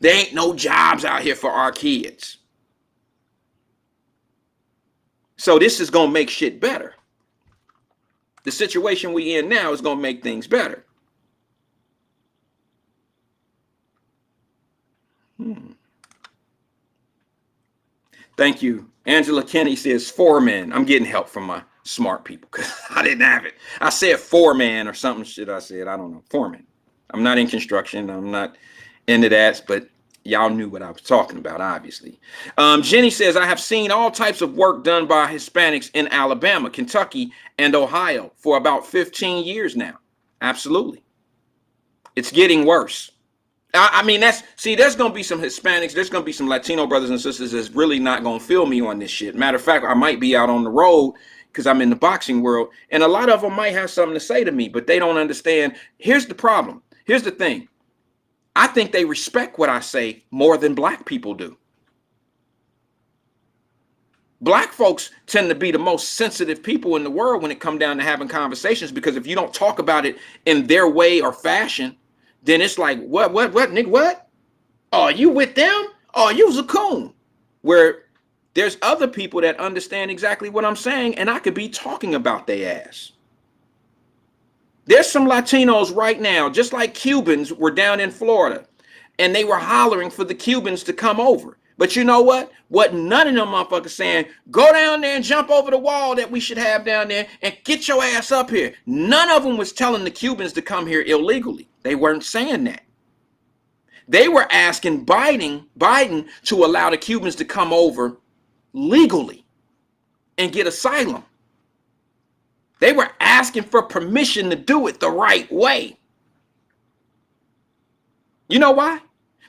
There ain't no jobs out here for our kids. So this is going to make shit better. The situation we in now is going to make things better. Thank you. Angela Kenny says foreman. I'm getting help from my smart people because I didn't have it. I said foreman or something shit I said. I don't know. Foreman. I'm not in construction. I'm not into that, but y'all knew what I was talking about, obviously. Jenny says, I have seen all types of work done by Hispanics in Alabama, Kentucky, and Ohio for about 15 years now. Absolutely. It's getting worse. I mean, there's going to be some Hispanics, there's going to be some Latino brothers and sisters that's really not going to feel me on this shit. Matter of fact, I might be out on the road because I'm in the boxing world, and a lot of them might have something to say to me, but they don't understand. Here's the problem. Here's the thing. I think they respect what I say more than black people do. Black folks tend to be the most sensitive people in the world when it comes down to having conversations, because if you don't talk about it in their way or fashion, then it's like, what, nigga, what? Oh, you with them? Oh, you's a coon. Where there's other people that understand exactly what I'm saying, and I could be talking about their ass. There's some Latinos right now, just like Cubans were down in Florida, and they were hollering for the Cubans to come over. But you know what? What none of them motherfuckers saying, go down there and jump over the wall that we should have down there and get your ass up here. None of them was telling the Cubans to come here illegally. They weren't saying that. They were asking Biden to allow the Cubans to come over legally and get asylum. They were asking for permission to do it the right way. You know why?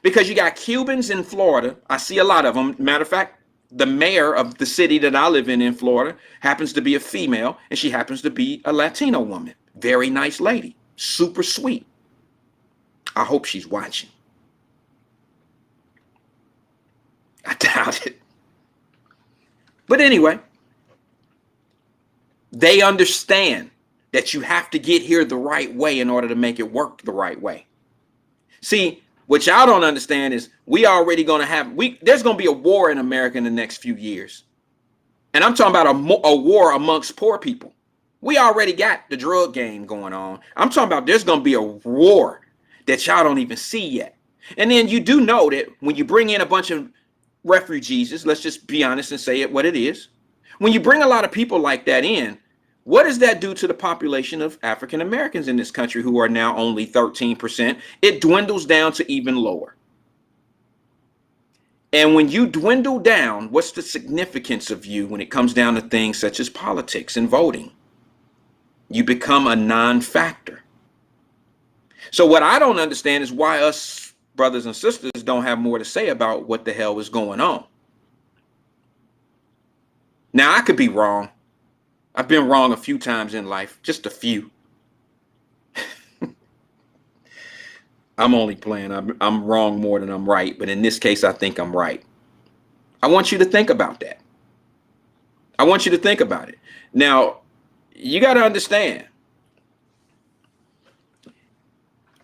Because you got Cubans in Florida. I see a lot of them. Matter of fact, the mayor of the city that I live in Florida happens to be a female, and she happens to be a Latino woman. Very nice lady. Super sweet. I hope she's watching. I doubt it. But anyway, they understand that you have to get here the right way in order to make it work the right way. See, what y'all don't understand is there's going to be a war in America in the next few years. And I'm talking about a war amongst poor people. We already got the drug game going on. I'm talking about there's going to be a war that y'all don't even see yet. And then you do know that when you bring in a bunch of refugees, let's just be honest and say it what it is. When you bring a lot of people like that in, what does that do to the population of African Americans in this country who are now only 13%? It dwindles down to even lower. And when you dwindle down, what's the significance of you when it comes down to things such as politics and voting? You become a non-factor. So what I don't understand is why us brothers and sisters don't have more to say about what the hell is going on. Now, I could be wrong. I've been wrong a few times in life, just a few. I'm only playing. I'm wrong more than I'm right. But in this case, I think I'm right. I want you to think about that. I want you to think about it. Now, you got to understand.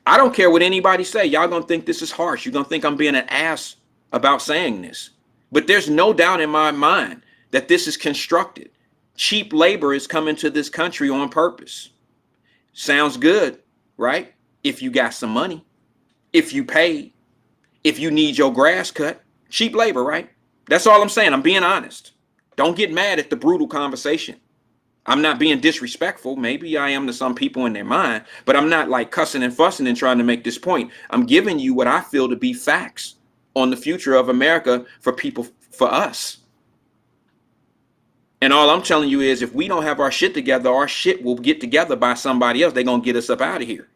I don't care what anybody say. Y'all going to think this is harsh. You're going to think I'm being an ass about saying this. But there's no doubt in my mind that this is constructed. Cheap labor is coming to this country on purpose. Sounds good, right? If you got some money, if you pay, if you need your grass cut, cheap labor, right? That's all I'm saying. I'm being honest. Don't get mad at the brutal conversation. I'm not being disrespectful. Maybe I am to some people in their mind, but I'm not like cussing and fussing and trying to make this point. I'm giving you what I feel to be facts on the future of America for people, for us. And all I'm telling you is if we don't have our shit together, our shit will get together by somebody else. They're going to get us up out of here.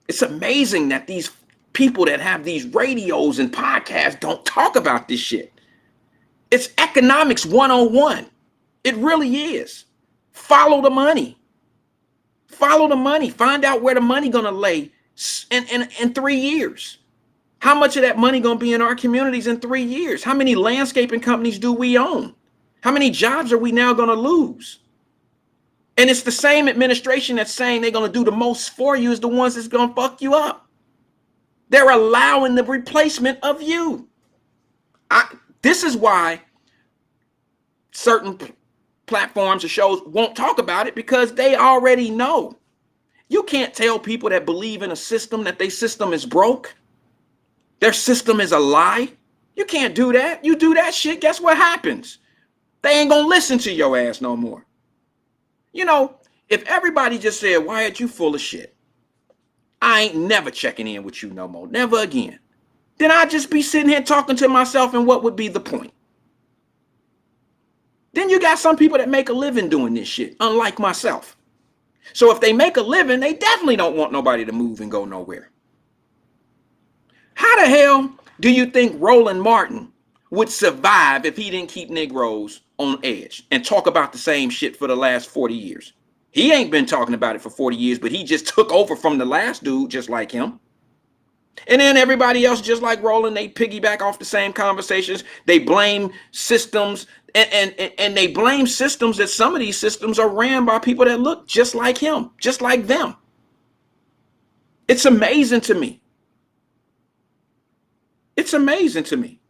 It's amazing that these people that have these radios and podcasts don't talk about this shit. It's economics 101. It really is. Follow the money. Follow the money. Find out where the money going to lay in 3 years. How much of that money going to be in our communities in 3 years? How many landscaping companies do we own? How many jobs are we now going to lose? And it's the same administration that's saying they're going to do the most for you is the ones that's going to fuck you up. They're allowing the replacement of you. This is why certain platforms or shows won't talk about it, because they already know. You can't tell people that believe in a system that their system is broke. Their system is a lie. You can't do that. You do that shit, guess what happens? They ain't gonna listen to your ass no more. You know, if everybody just said, Wyatt, you full of shit, I ain't never checking in with you no more, never again, then I'd just be sitting here talking to myself, and what would be the point? Then you got some people that make a living doing this shit, unlike myself. So if they make a living, they definitely don't want nobody to move and go nowhere. How the hell do you think Roland Martin would survive if he didn't keep Negroes on edge and talk about the same shit for the last 40 years? He ain't been talking about it for 40 years, but he just took over from the last dude just like him. And then everybody else, just like Roland, they piggyback off the same conversations. They blame systems, and they blame systems that some of these systems are ran by people that look just like him, just like them. It's amazing to me. It's amazing to me.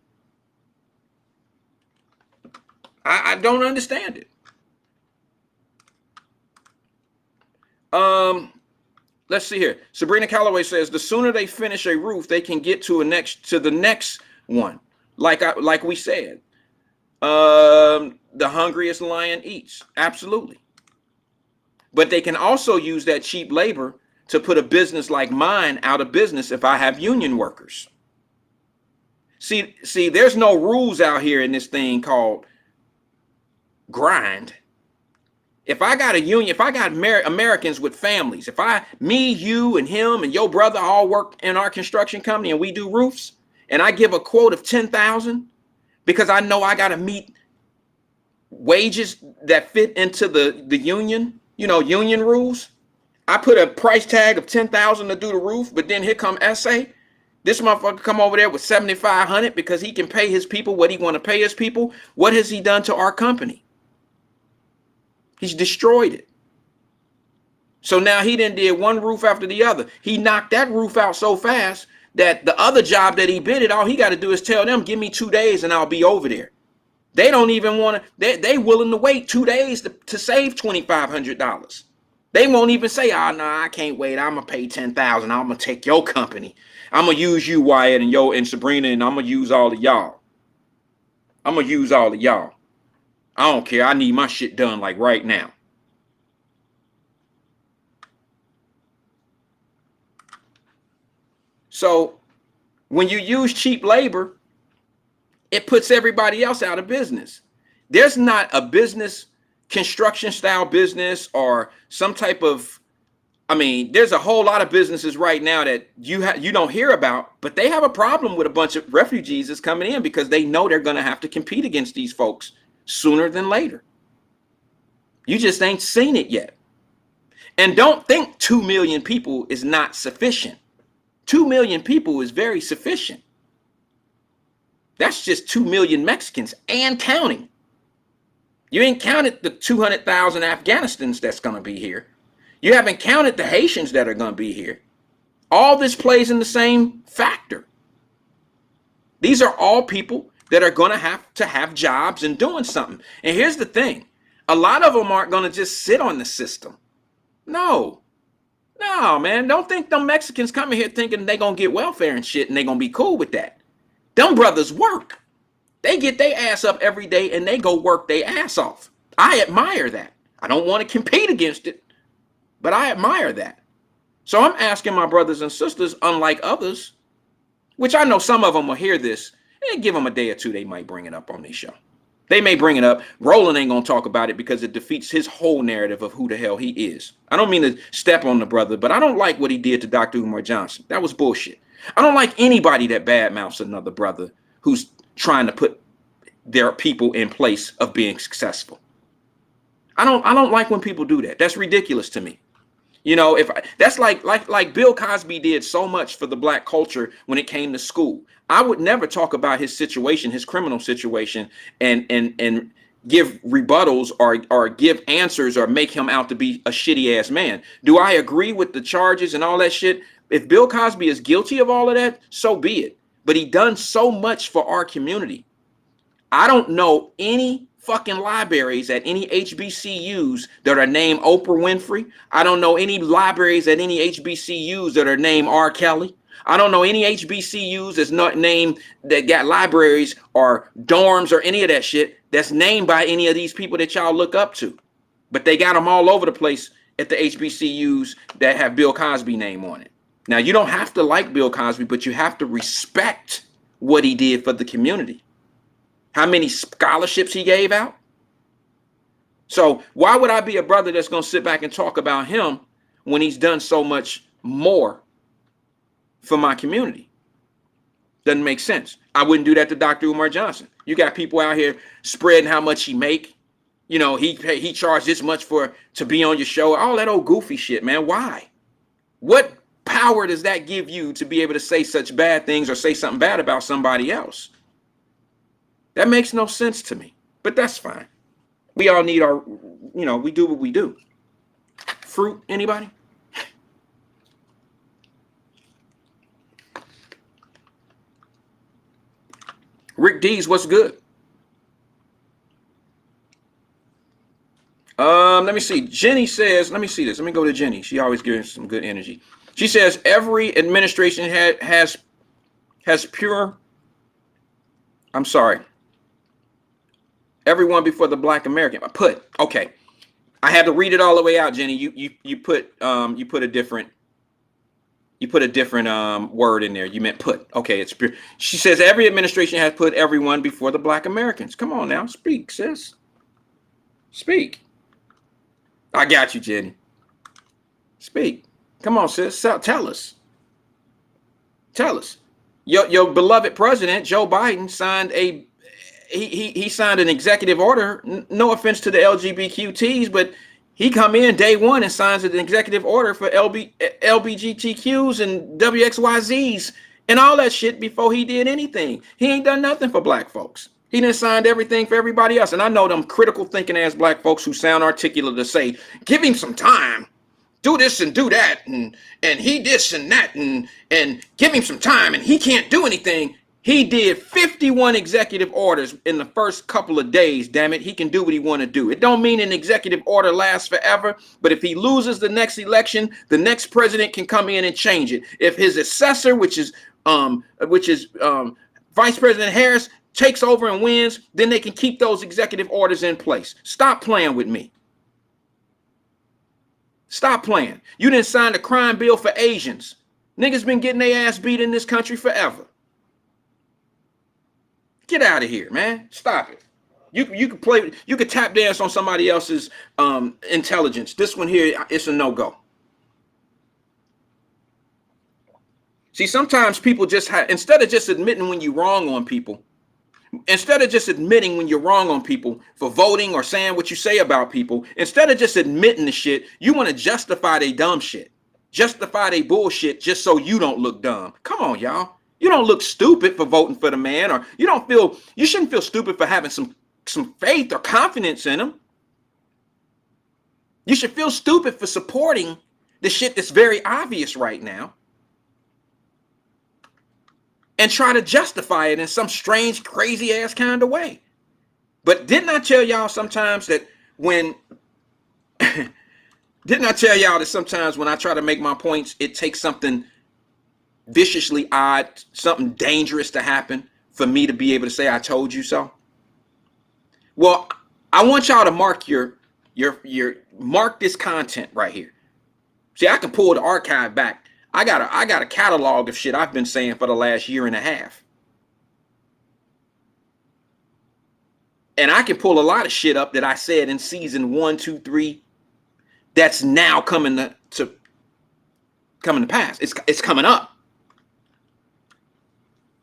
I don't understand it. Let's see here. Sabrina Calloway says the sooner they finish a roof, they can get to the next one. Like we said, the hungriest lion eats. Absolutely. But they can also use that cheap labor to put a business like mine out of business if I have union workers. See, there's no rules out here in this thing called grind. If I got a union, if I got Americans with families, me, you, and him, and your brother all work in our construction company and we do roofs, and I give a quote of 10,000 because I know I got to meet wages that fit into the union, union rules. I put a price tag of 10,000 to do the roof, but then here come SA. This motherfucker come over there with 7,500 because he can pay his people what he want to pay his people. What has he done to our company? He's destroyed it. So now he done did one roof after the other. He knocked that roof out so fast that the other job that he bidded, all he got to do is tell them, give me 2 days and I'll be over there. They don't even want to, they willing to wait 2 days to save $2,500. They won't even say, oh, no, I can't wait. I'm going to pay $10,000. I'm going to take your company. I'm going to use you, Wyatt, and Sabrina, and I'm going to use all of y'all. I'm going to use all of y'all. I don't care. I need my shit done like right now. So when you use cheap labor, it puts everybody else out of business. There's not a business, construction style business or some type of, I mean, there's a whole lot of businesses right now that you don't hear about, but they have a problem with a bunch of refugees that's coming in because they know they're going to have to compete against these folks sooner than later. You just ain't seen it yet. And don't think 2 million people is not sufficient. 2 million people is very sufficient. That's just 2 million Mexicans and counting. You ain't counted the 200,000 Afghanistans that's going to be here. You haven't counted the Haitians that are going to be here. All this plays in the same factor. These are all people that are going to have jobs and doing something. And here's the thing. A lot of them aren't going to just sit on the system. No, man. Don't think them Mexicans coming here thinking they're going to get welfare and shit and they're going to be cool with that. Them brothers work. They get their ass up every day and they go work their ass off. I admire that. I don't want to compete against it, but I admire that. So I'm asking my brothers and sisters, unlike others, which I know some of them will hear this, and give them a day or two, they might bring it up on their show. They may bring it up. Roland ain't going to talk about it because it defeats his whole narrative of who the hell he is. I don't mean to step on the brother, but I don't like what he did to Dr. Umar Johnson. That was bullshit. I don't like anybody that badmouths another brother who's trying to put their people in place of being successful. I don't like when people do that. That's ridiculous to me. You know, that's like Bill Cosby did so much for the black culture when it came to school. I would never talk about his situation, his criminal situation, and give rebuttals or give answers or make him out to be a shitty ass man. Do I agree with the charges and all that shit? If Bill Cosby is guilty of all of that, so be it. But he done so much for our community. I don't know any fucking libraries at any HBCUs that are named Oprah Winfrey. I don't know any libraries at any HBCUs that are named R. Kelly. I don't know any HBCUs that's not named, that got libraries or dorms or any of that shit that's named by any of these people that y'all look up to. But they got them all over the place at the HBCUs that have Bill Cosby name on it. Now, you don't have to like Bill Cosby, but you have to respect what he did for the community. How many scholarships he gave out? So why would I be a brother that's going to sit back and talk about him when he's done so much more for my community? Doesn't make sense. I wouldn't do that to Dr. Umar Johnson. You got people out here spreading how much he make. You know, he charged this much to be on your show. All that old goofy shit, man. Why? What power does that give you to be able to say such bad things or say something bad about somebody else? That makes no sense to me, but that's fine. We all need our, we do what we do. Fruit, anybody? Rick D's, what's good? Let me see. Jenny says, let me see this. Let me go to Jenny. She always gives some good energy. She says every administration has pure, I'm sorry. Everyone before the Black American. Okay. I had to read it all the way out, Jenny. You put a different word in there. You meant put. Okay, it's pure. She says every administration has put everyone before the Black Americans. Come on now, speak, sis. Speak. I got you, Jenny. Speak. Come on, sis. Tell us. Tell us. Your beloved president, Joe Biden, signed he signed an executive order. No offense to the LGBTQs, but he come in day one and signs an executive order for LBGTQs and WXYZs and all that shit before he did anything. He ain't done nothing for black folks. He done signed everything for everybody else. And I know them critical thinking ass black folks who sound articulate to say, give him some time, do this and do that, and he this and that, and give him some time, and he can't do anything. He did 51 executive orders in the first couple of days, damn it. He can do what he want to do. It don't mean an executive order lasts forever, but if he loses the next election, the next president can come in and change it. If his successor, which is Vice President Harris, takes over and wins, then they can keep those executive orders in place. Stop playing with me. Stop playing. You didn't sign the crime bill for Asians. Niggas been getting their ass beat in this country forever. Get out of here, man. Stop it. You could tap dance on somebody else's intelligence. This one here, it's a no-go. See, sometimes people just instead of just admitting when you're wrong on people, instead of just admitting when you're wrong on people for voting or saying what you say about people, instead of just admitting the shit, you want to justify their dumb shit, justify their bullshit just so you don't look dumb. Come on, y'all. You don't look stupid for voting for the man, or you shouldn't feel stupid for having some faith or confidence in him. You should feel stupid for supporting the shit that's very obvious right now and try to justify it in some strange, crazy ass kind of way. But didn't I tell y'all sometimes that when I try to make my points, it takes something viciously odd, something dangerous to happen for me to be able to say I told you so? Well, I want y'all to mark mark this content right here. See, I can pull the archive back. I got a catalog of shit I've been saying for the last year and a half. And I can pull a lot of shit up that I said in season 1, 2, 3 that's now coming to pass. It's coming up.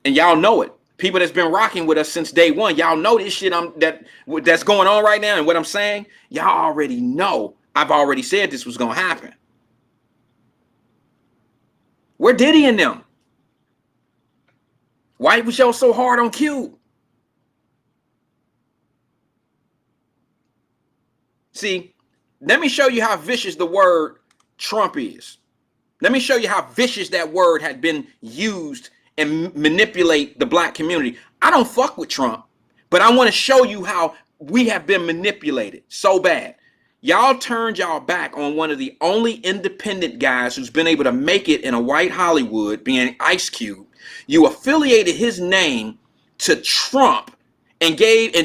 And y'all know it. People that's been rocking with us since day one, y'all know this shit that's going on right now and what I'm saying. Y'all already know. I've already said this was going to happen. Where Diddy and them? Why was y'all so hard on Cube? See, let me show you how vicious the word Trump is. Let me show you how vicious that word had been used and manipulate the black community. I don't fuck with Trump, but I want to show you how we have been manipulated so bad. Y'all turned y'all back on one of the only independent guys who's been able to make it in a white Hollywood, being Ice Cube. You affiliated his name to Trump and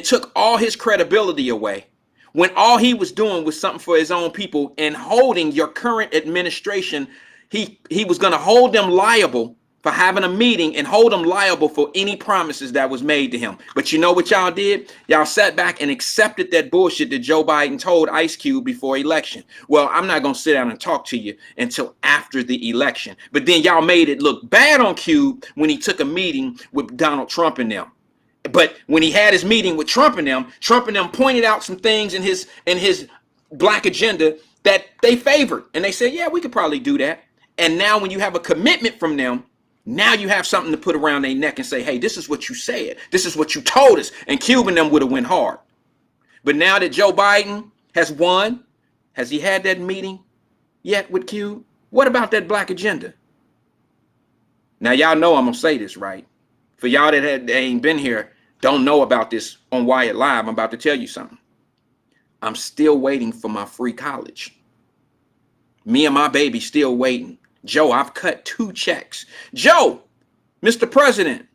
took all his credibility away, when all he was doing was something for his own people and holding your current administration. He was going to hold them liable for having a meeting and hold him liable for any promises that was made to him. But you know what y'all did? Y'all sat back and accepted that bullshit that Joe Biden told Ice Cube before election. Well, I'm not going to sit down and talk to you until after the election. But then y'all made it look bad on Cube when he took a meeting with Donald Trump and them. But when he had his meeting with Trump and them pointed out some things in his black agenda that they favored. And they said, yeah, we could probably do that. And now when you have a commitment from them, now you have something to put around their neck and say, hey, this is what you said. This is what you told us. And Cube and them would have went hard. But now that Joe Biden has won, has he had that meeting yet with Cube? What about that black agenda? Now, y'all know I'm going to say this, right? For y'all that ain't been here, don't know about this on Wyatt-Live, I'm about to tell you something. I'm still waiting for my free college. Me and my baby still waiting. Joe, I've cut 2 checks. Joe, Mr. President,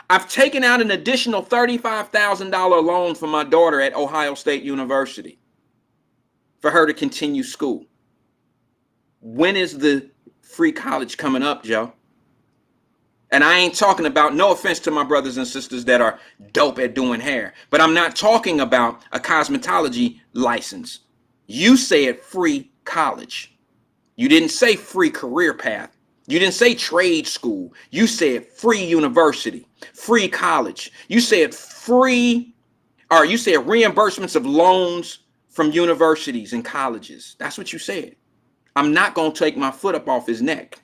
I've taken out an additional $35,000 loan for my daughter at Ohio State University for her to continue school. When is the free college coming up, Joe? And I ain't talking about, no offense to my brothers and sisters that are dope at doing hair, but I'm not talking about a cosmetology license. You said free college. You didn't say free career path. You didn't say trade school. You said free university, free college. You said reimbursements of loans from universities and colleges. That's what you said. I'm not going to take my foot up off his neck.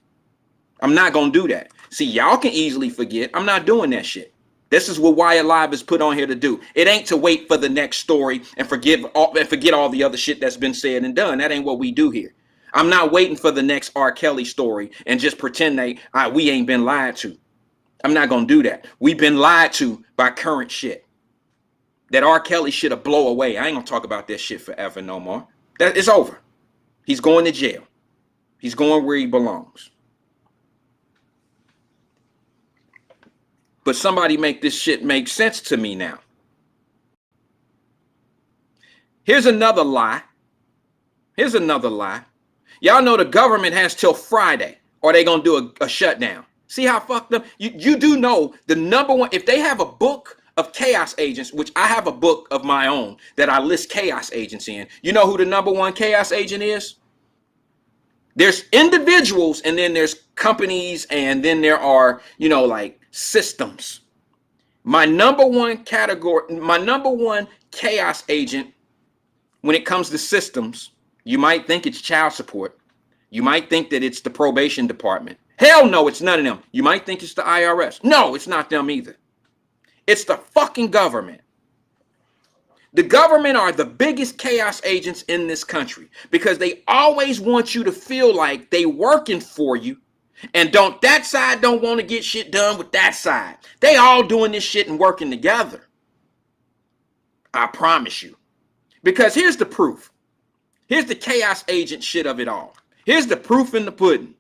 I'm not going to do that. See, y'all can easily forget. I'm not doing that shit. This is what Wyatt-Live is put on here to do. It ain't to wait for the next story and forget all the other shit that's been said and done. That ain't what we do here. I'm not waiting for the next R. Kelly story and just pretend we ain't been lied to. I'm not going to do that. We've been lied to by current shit. That R. Kelly shit will blow away. I ain't going to talk about that shit forever no more. It's over. He's going to jail. He's going where he belongs. But somebody make this shit make sense to me now. Here's another lie. Here's another lie. Y'all know the government has till Friday or they going to do a shutdown. See how fucked up? You do know the number one, if they have a book of chaos agents, which I have a book of my own that I list chaos agents in. You know who the number one chaos agent is? There's individuals and then there's companies and then there are, like systems. My number one category, my number one chaos agent when it comes to systems, you might think it's child support. You might think that it's the probation department. Hell no, it's none of them. You might think it's the IRS. No, it's not them either. It's the fucking government. The government are the biggest chaos agents in this country because they always want you to feel like they working for you. And that side don't want to get shit done with that side. They all doing this shit and working together. I promise you. Because here's the proof. Here's the chaos agent shit of it all. Here's the proof in the pudding.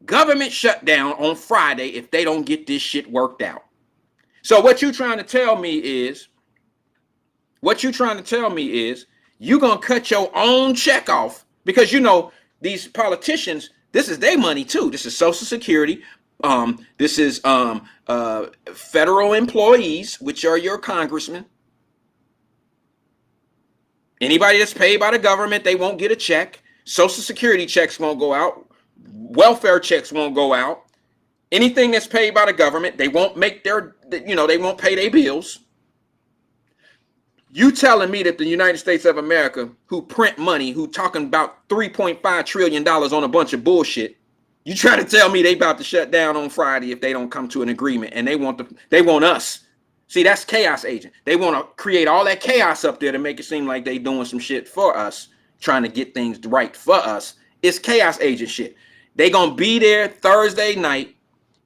Government shutdown on Friday if they don't get this shit worked out. So what you trying to tell me is, you're going to cut your own check off because, these politicians, this is their money too. This is Social Security. This is federal employees, which are your congressmen. Anybody that's paid by the government, they won't get a check. Social Security checks won't go out. Welfare checks won't go out. Anything that's paid by the government, they won't make they won't pay their bills. You telling me that the United States of America, who print money, who talking about $3.5 trillion on a bunch of bullshit, you try to tell me they about to shut down on Friday if they don't come to an agreement and they want us. See, that's chaos agent. They want to create all that chaos up there to make it seem like they doing some shit for us, trying to get things right for us. It's chaos agent shit. They going to be there Thursday night.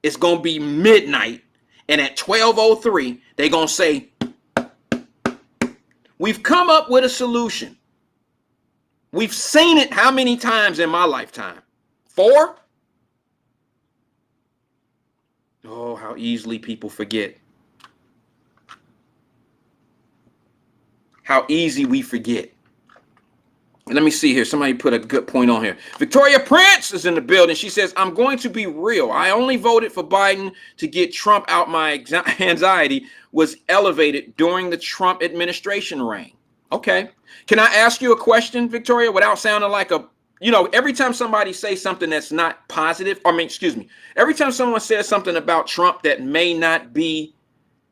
It's going to be midnight. And at 12:03, they going to say, we've come up with a solution. We've seen it how many times in my lifetime? 4? Oh, how easily people forget. How easy we forget. Let me see here. Somebody put a good point on here. Victoria Prince is in the building. She says, I'm going to be real. I only voted for Biden to get Trump out. My anxiety was elevated during the Trump administration reign. Okay. Can I ask you a question, Victoria, without sounding like every time somebody says something that's not positive, every time someone says something about Trump that may not be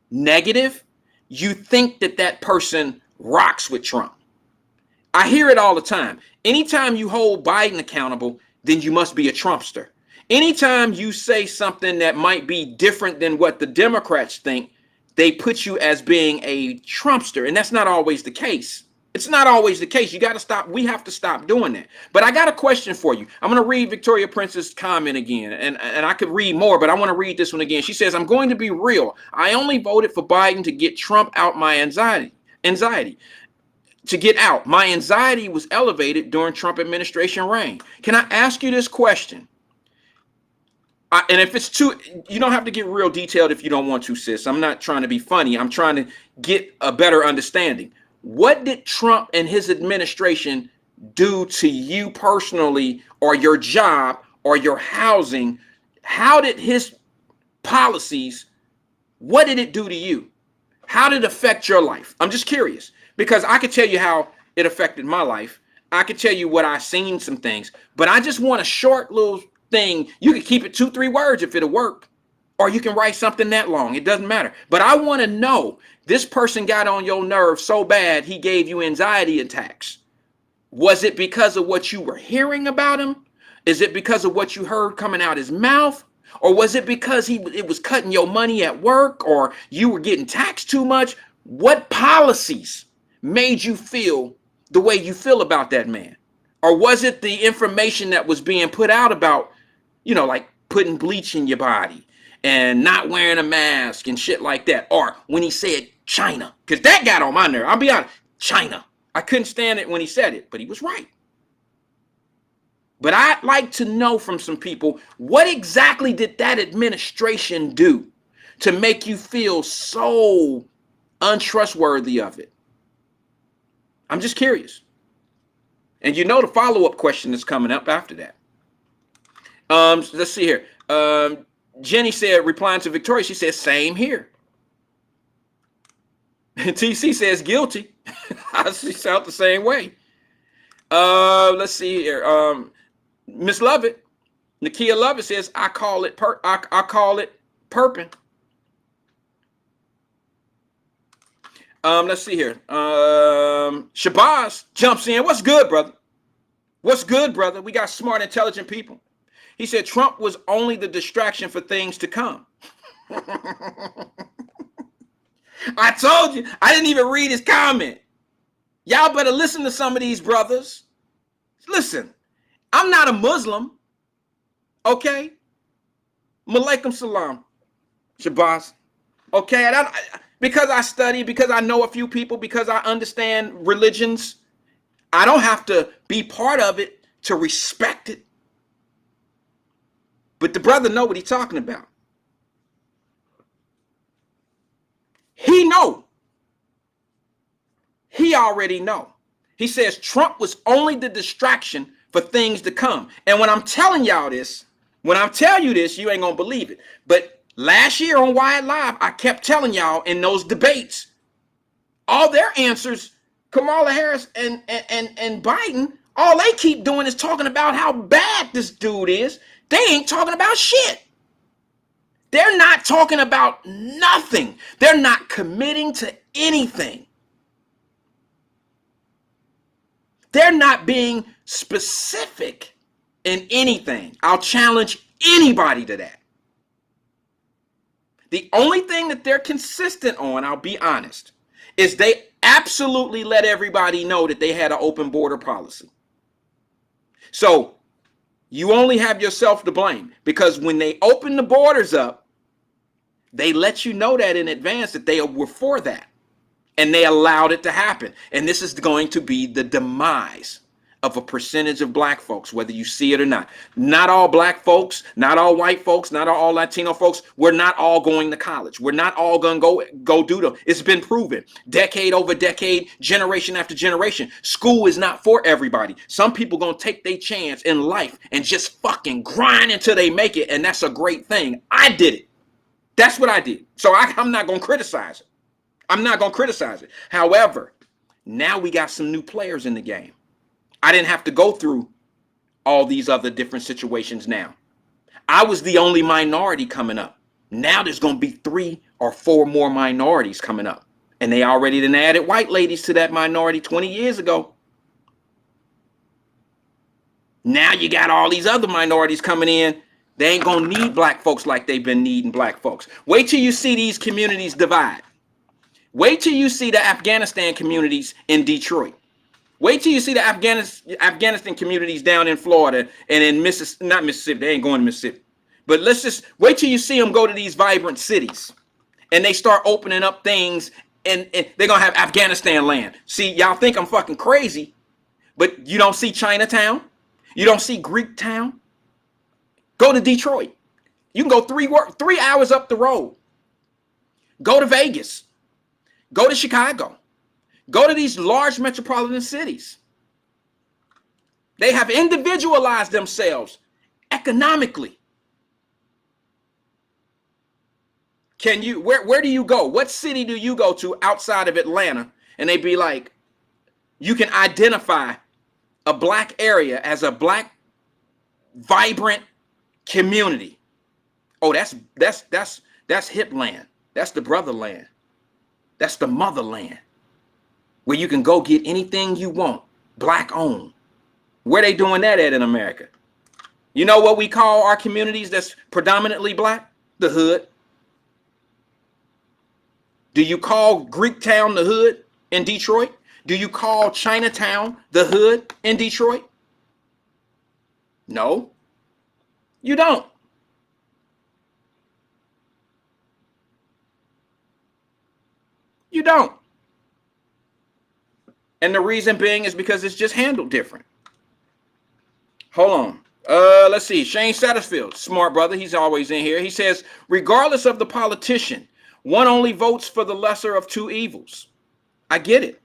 negative, you think that person rocks with Trump. I hear it all the time. Anytime you hold Biden accountable, then you must be a Trumpster. Anytime you say something that might be different than what the Democrats think, they put you as being a Trumpster. And that's not always the case. It's not always the case. You got to stop. We have to stop doing that. But I got a question for you. I'm going to read Victoria Prince's comment again. And I could read more, but I want to read this one again. She says, I'm going to be real. I only voted for Biden to get Trump out my anxiety. To get out. My anxiety was elevated during Trump administration reign. Can I ask you this question? And if it's too, you don't have to get real detailed if you don't want to, sis. I'm not trying to be funny. I'm trying to get a better understanding. What did Trump and his administration do to you personally or your job or your housing? How did his policies, what did it do to you? How did it affect your life? I'm just curious. Because I could tell you how it affected my life. I could tell you what I've seen some things. But I just want a short little thing. You can keep it 2-3 words if it'll work. Or you can write something that long. It doesn't matter. But I want to know, this person got on your nerves so bad he gave you anxiety attacks. Was it because of what you were hearing about him? Is it because of what you heard coming out his mouth? Or was it because it was cutting your money at work, or you were getting taxed too much? What policies made you feel the way you feel about that man? Or was it the information that was being put out about, like putting bleach in your body and not wearing a mask and shit like that? Or when he said China, because that got on my nerve. I'll be honest, China. I couldn't stand it when he said it, but he was right. But I'd like to know from some people, what exactly did that administration do to make you feel so untrustworthy of it? I'm just curious. And the follow-up question is coming up after that. Let's see here. Jenny said, replying to Victoria, she says, same here. TC says guilty. She felt the same way. Let's see here. Miss Lovett, Nakia Lovett says, I call it perping. Let's see here. Shabazz jumps in. What's good, brother? What's good, brother? We got smart, intelligent people. He said Trump was only the distraction for things to come. I told you, I didn't even read his comment. Y'all better listen to some of these brothers. Listen, I'm not a Muslim. Okay? Malaikum salam, Shabazz. Okay? Because I study, because I know a few people, because I understand religions, I don't have to be part of it to respect it. But the brother know what he's talking about. He know. He already know. He says Trump was only the distraction for things to come. And when I'm telling y'all this, when I tell you this, you ain't gonna believe it. But last year on Wyatt-Live, I kept telling y'all in those debates, all their answers, Kamala Harris and Biden, all they keep doing is talking about how bad this dude is. They ain't talking about shit. They're not talking about nothing. They're not committing to anything. They're not being specific in anything. I'll challenge anybody to that. The only thing that they're consistent on, I'll be honest, is they absolutely let everybody know that they had an open border policy. So you only have yourself to blame, because when they open the borders up, they let you know that in advance that they were for that. And they allowed it to happen. And this is going to be the demise of a percentage of black folks, whether you see it or not. Not all black folks, not all white folks, not all Latino folks. We're not all going to college. We're not all going to go do them. It's been proven decade over decade, generation after generation. School is not for everybody. Some people going to take their chance in life and just fucking grind until they make it. And that's a great thing. I did it. That's what I did. So I'm not going to criticize it. I'm not going to criticize it. However, now we got some new players in the game. I didn't have to go through all these other different situations now. I was the only minority coming up. Now there's going to be 3 or 4 more minorities coming up. And they already done added white ladies to that minority 20 years ago. Now you got all these other minorities coming in. They ain't going to need black folks like they've been needing black folks. Wait till you see these communities divide. Wait till you see the Afghanistan communities in Detroit. Wait till you see the Afghanistan communities down in Florida and in not Mississippi. They ain't going to Mississippi. But let's just wait till you see them go to these vibrant cities and they start opening up things, and they're going to have Afghanistan land. See, y'all think I'm fucking crazy, but you don't see Chinatown. You don't see Greek town. Go to Detroit. You can go 3 hours up the road. Go to Vegas. Go to Chicago. Go to these large metropolitan cities. They have individualized themselves economically. Can you, where do you go? What city do you go to outside of Atlanta? And they be like, you can identify a black area as a black, vibrant community. Oh, that's hip land. That's the brotherland. That's the motherland, where you can go get anything you want Black owned. Where they doing that at in America? You know what we call our communities that's predominantly black? The hood. Do you call Greektown the hood in Detroit? Do you call Chinatown the hood in Detroit? No, you don't. You don't. And the reason being is because it's just handled different. Hold on. Let's see. Shane Satterfield, smart brother. He's always in here. He says, regardless of the politician, one only votes for the lesser of two evils. I get it.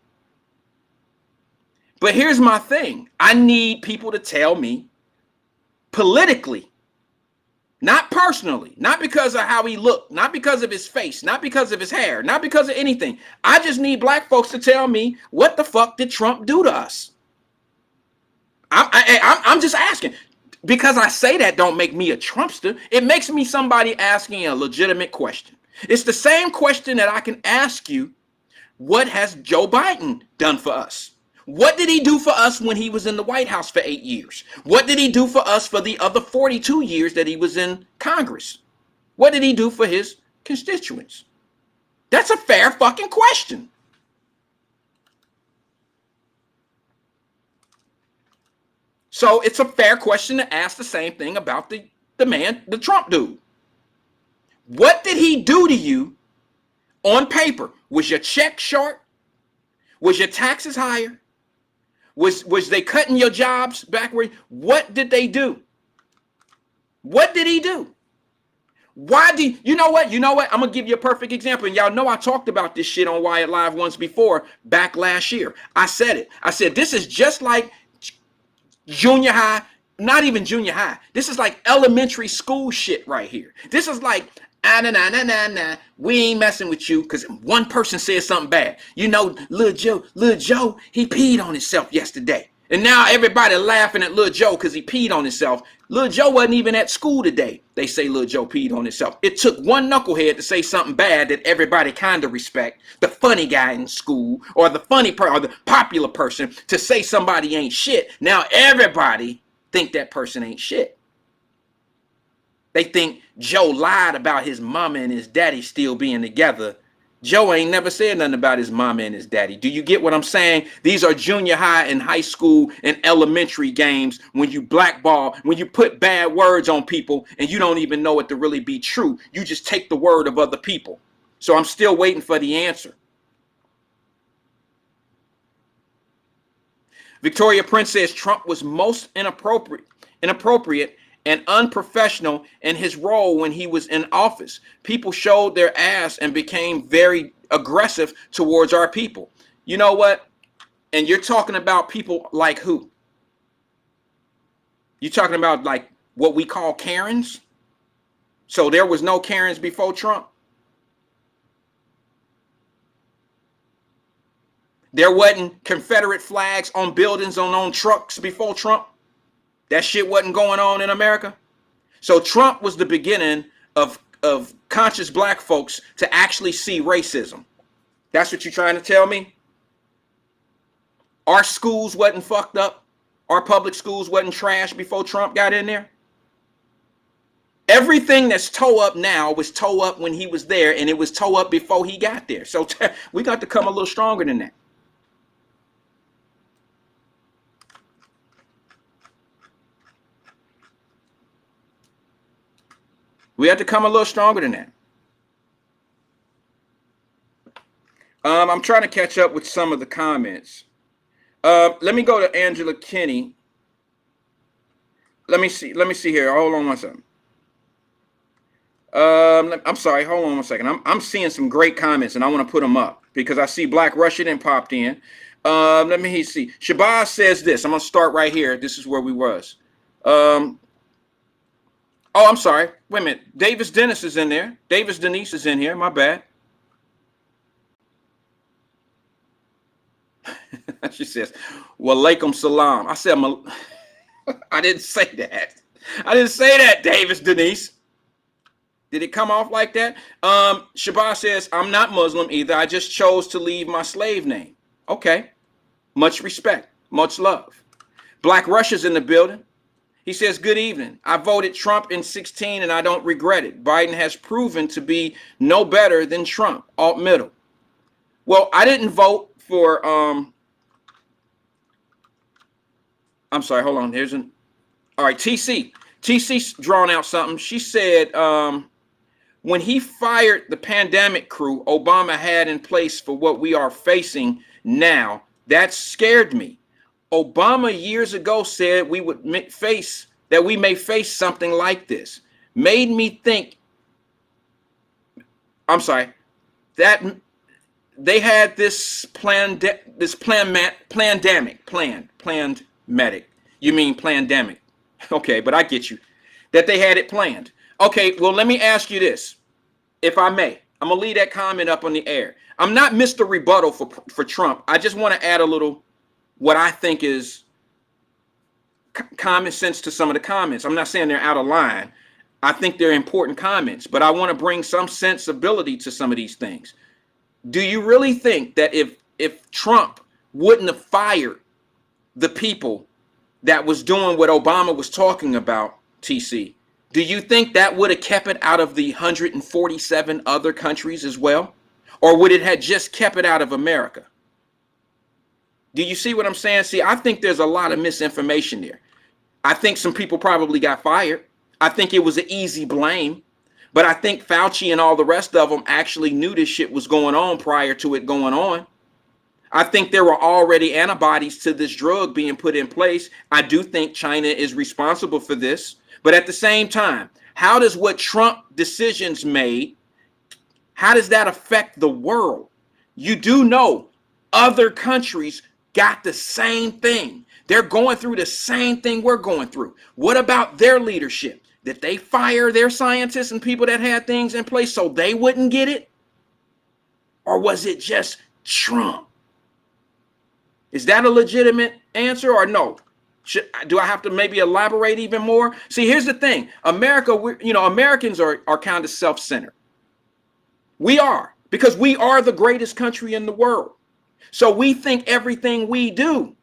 But here's my thing. I need people to tell me politically, not personally, not because of how he looked, not because of his face, not because of his hair, not because of anything. I just need black folks to tell me, what the fuck did Trump do to us? I'm just asking. Because I say that don't make me a Trumpster. It makes me somebody asking a legitimate question. It's the same question that I can ask you. What has Joe Biden done for us? What did he do for us when he was in the White House for 8 years? What did he do for us for the other 42 years that he was in Congress? What did he do for his constituents? That's a fair fucking question. So it's a fair question to ask the same thing about the man, the Trump dude. What did he do to you on paper? Was your check short? Was your taxes higher? Was they cutting your jobs backward? What did they do? What did he do? Why do you know what? You know what? I'm gonna give you a perfect example. And y'all know I talked about this shit on Wyatt-Live once before, back last year. I said it. I said this is just like junior high, not even junior high. This is like elementary school shit right here. This is like, we ain't messing with you because one person said something bad. You know, Lil Joe, he peed on himself yesterday. And now everybody laughing at Lil Joe because he peed on himself. Lil Joe wasn't even at school today. They say Lil Joe peed on himself. It took one knucklehead to say something bad that everybody kind of respect. The funny guy in school or the funny person or the popular person to say somebody ain't shit. Now everybody think that person ain't shit. They think Joe lied about his mama and his daddy still being together. Joe ain't never said nothing about his mama and his daddy. Do you get what I'm saying? These are junior high and high school and elementary games when you blackball, when you put bad words on people and you don't even know it to really be true. You just take the word of other people. So I'm still waiting for the answer. Victoria Prince says Trump was most inappropriate and unprofessional in his role when he was in office. People showed their ass and became very aggressive towards our people. You know what? And you're talking about people like who? You're talking about like what we call Karens? So there was no Karens before Trump? There wasn't Confederate flags on buildings on trucks before Trump? That shit wasn't going on in America. So Trump was the beginning of conscious black folks to actually see racism. That's what you're trying to tell me? Our schools wasn't fucked up. Our public schools wasn't trash before Trump got in there. Everything that's toe up now was toe up when he was there, and it was toe up before he got there. So we got to come a little stronger than that. We have to come a little stronger than that. I'm trying to catch up with some of the comments. Let me go to Angela Kinney. Let me see here. Hold on one second. I'm sorry. Hold on one second. I'm seeing some great comments, and I want to put them up because I see Black Russian popped in. Let me see. Shabazz says this. I'm going to start right here. This is where we was. Oh, I'm sorry. Wait a minute. Davis Dennis is in there. Davis Denise is in here. My bad. She says, Walaikum salam. I said, I didn't say that. I didn't say that, Davis Denise. Did it come off like that? Shabazz says, I'm not Muslim either. I just chose to leave my slave name. Okay. Much respect. Much love. Black Russia's in the building. He says, good evening. I voted Trump in 2016 and I don't regret it. Biden has proven to be no better than Trump. Alt middle. Well, I didn't vote for, I'm sorry, hold on. All right, TC. TC's drawn out something. She said, when he fired the pandemic crew Obama had in place for what we are facing now, that scared me. Obama years ago said we may face something like this. Made me think, I'm sorry, that they had this pandemic. You mean pandemic. Okay, but I get you. That they had it planned. Okay, well, let me ask you this, if I may. I'm going to leave that comment up on the air. I'm not Mr. Rebuttal for Trump. I just want to add a little what I think is common sense to some of the comments. I'm not saying they're out of line. I think they're important comments, but I want to bring some sensibility to some of these things. Do you really think that if Trump wouldn't have fired the people that was doing what Obama was talking about, TC, do you think that would have kept it out of the 147 other countries as well? Or would it have just kept it out of America? Do you see what I'm saying? See, I think there's a lot of misinformation there. I think some people probably got fired. I think it was an easy blame. But I think Fauci and all the rest of them actually knew this shit was going on prior to it going on. I think there were already antibodies to this drug being put in place. I do think China is responsible for this. But at the same time, how does what Trump decisions made, how does that affect the world? You do know other countries got the same thing. They're going through the same thing we're going through. What about their leadership? Did they fire their scientists and people that had things in place so they wouldn't get it? Or was it just Trump? Is that a legitimate answer or no? Do I have to maybe elaborate even more? See, here's the thing. Americans are kind of self-centered. We are, because we are the greatest country in the world. So we think everything we do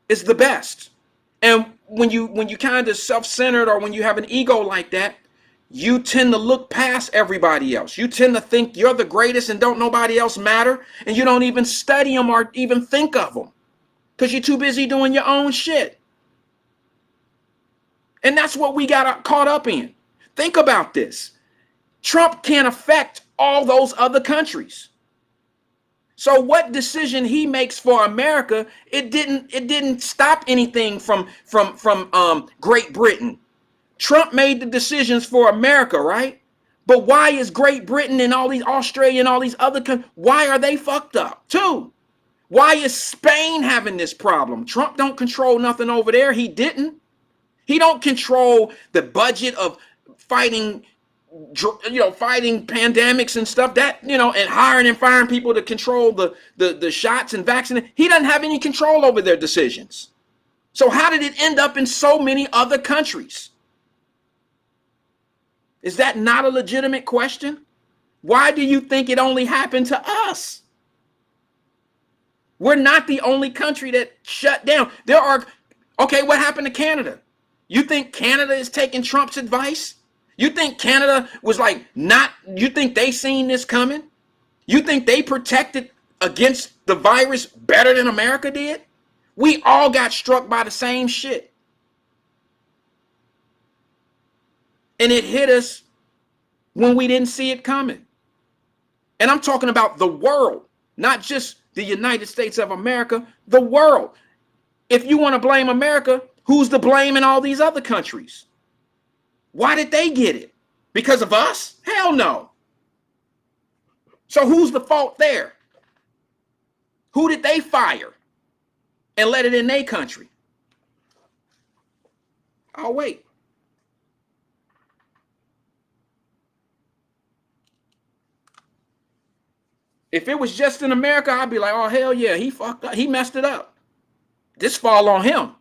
is the best. And when you kind of self-centered, or when you have an ego like that, you tend to look past everybody else. You tend to think you're the greatest and don't nobody else matter. And you don't even study them or even think of them because you're too busy doing your own shit. And that's what we got caught up in. Think about this. Trump can't affect all those other countries. So what decision he makes for America, it didn't stop anything from Great Britain. Trump made the decisions for America, right? But why is Great Britain and all these Australia and all these other countries, why are they fucked up too? Why is Spain having this problem? Trump don't control nothing over there. He didn't. He don't control the budget of fighting pandemics and stuff that, and hiring and firing people to control the shots and vaccine. He doesn't have any control over their decisions. So how did it end up in so many other countries? Is that not a legitimate question? Why do you think it only happened to us? We're not the only country that shut down. Okay, what happened to Canada? You think Canada is taking Trump's advice? You think Canada was you think they seen this coming? You think they protected against the virus better than America did? We all got struck by the same shit. And it hit us when we didn't see it coming. And I'm talking about the world, not just the United States of America, the world. If you want to blame America, who's to blame in all these other countries? Why did they get it? Because of us? Hell no. So who's the fault there? Who did they fire and let it in their country? I'll wait. If it was just in America, I'd be like, oh, hell yeah, he fucked up. He messed it up. This fall on him.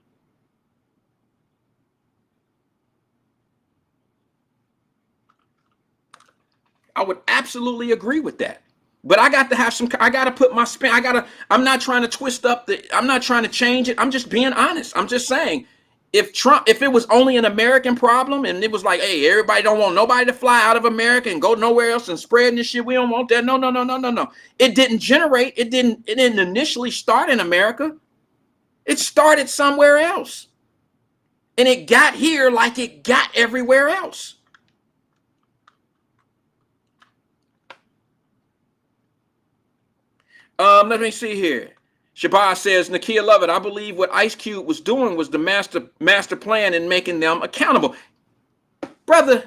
I would absolutely agree with that. But I got to have some, I got to put my spin. I'm not trying to twist up I'm not trying to change it. I'm just being honest. I'm just saying, if it was only an American problem and it was like, hey, everybody don't want nobody to fly out of America and go nowhere else and spreading this shit, we don't want that. No. It didn't initially start in America. It started somewhere else. And it got here like it got everywhere else. Let me see here. Shabazz says, Nakia Lovett, I believe what Ice Cube was doing was the master plan in making them accountable. Brother,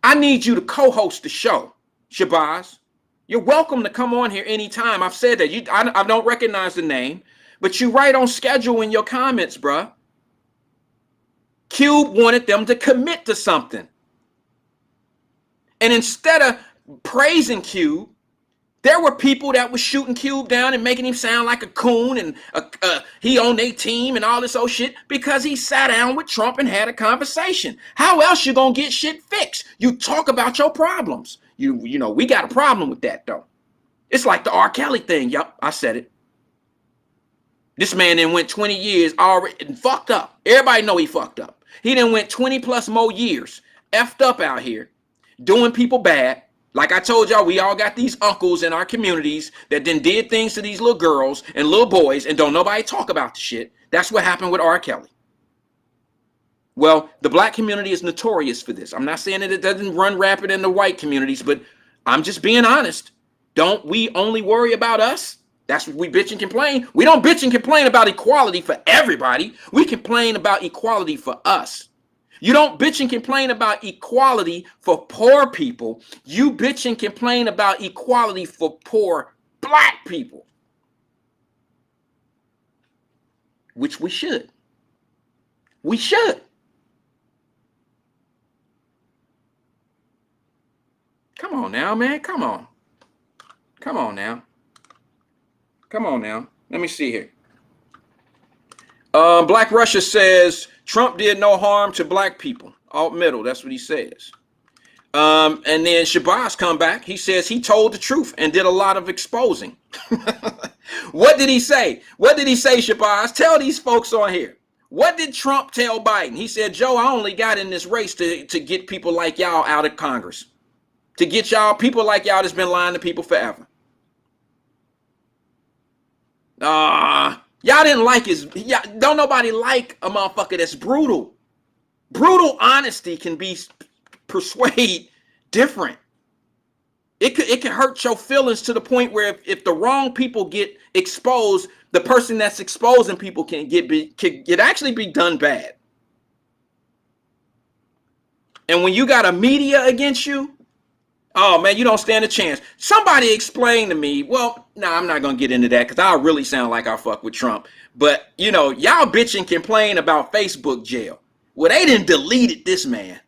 I need you to co-host the show, Shabazz. You're welcome to come on here anytime. I've said that. I don't recognize the name, but you right on schedule in your comments, bruh. Cube wanted them to commit to something. And instead of praising Cube, there were people that was shooting Cube down and making him sound like a coon and he on their team and all this old shit because he sat down with Trump and had a conversation. How else you gonna get shit fixed? You talk about your problems. You know, we got a problem with that though. It's like the R. Kelly thing. Yup, I said it. This man then went 20 years already and fucked up. Everybody know he fucked up. He then went 20 plus more years effed up out here doing people bad. Like I told y'all, we all got these uncles in our communities that then did things to these little girls and little boys and don't nobody talk about the shit. That's what happened with R. Kelly. Well, the black community is notorious for this. I'm not saying that it doesn't run rapid in the white communities, but I'm just being honest. Don't we only worry about us? That's what we bitch and complain. We don't bitch and complain about equality for everybody. We complain about equality for us. You don't bitch and complain about equality for poor people. You bitch and complain about equality for poor black people. Which we should. We should. Come on now, man. Come on. Come on now. Come on now. Let me see here. Black Russia says Trump did no harm to black people. Alt middle, that's what he says. And then Shabazz come back. He says he told the truth and did a lot of exposing. What did he say? What did he say, Shabazz? Tell these folks on here. What did Trump tell Biden? He said, Joe, I only got in this race to get people like y'all out of Congress. To get y'all, people like y'all that's been lying to people forever. Y'all didn't like don't nobody like a motherfucker that's brutal. Brutal honesty can be persuade different. It could hurt your feelings to the point where if the wrong people get exposed, the person that's exposing people can actually be done bad. And when you got a media against you, oh man, you don't stand a chance. Somebody explain to me. Well, I'm not gonna get into that because I really sound like I fuck with Trump. But y'all bitch and complain about Facebook jail. Well, they didn't deleted this man.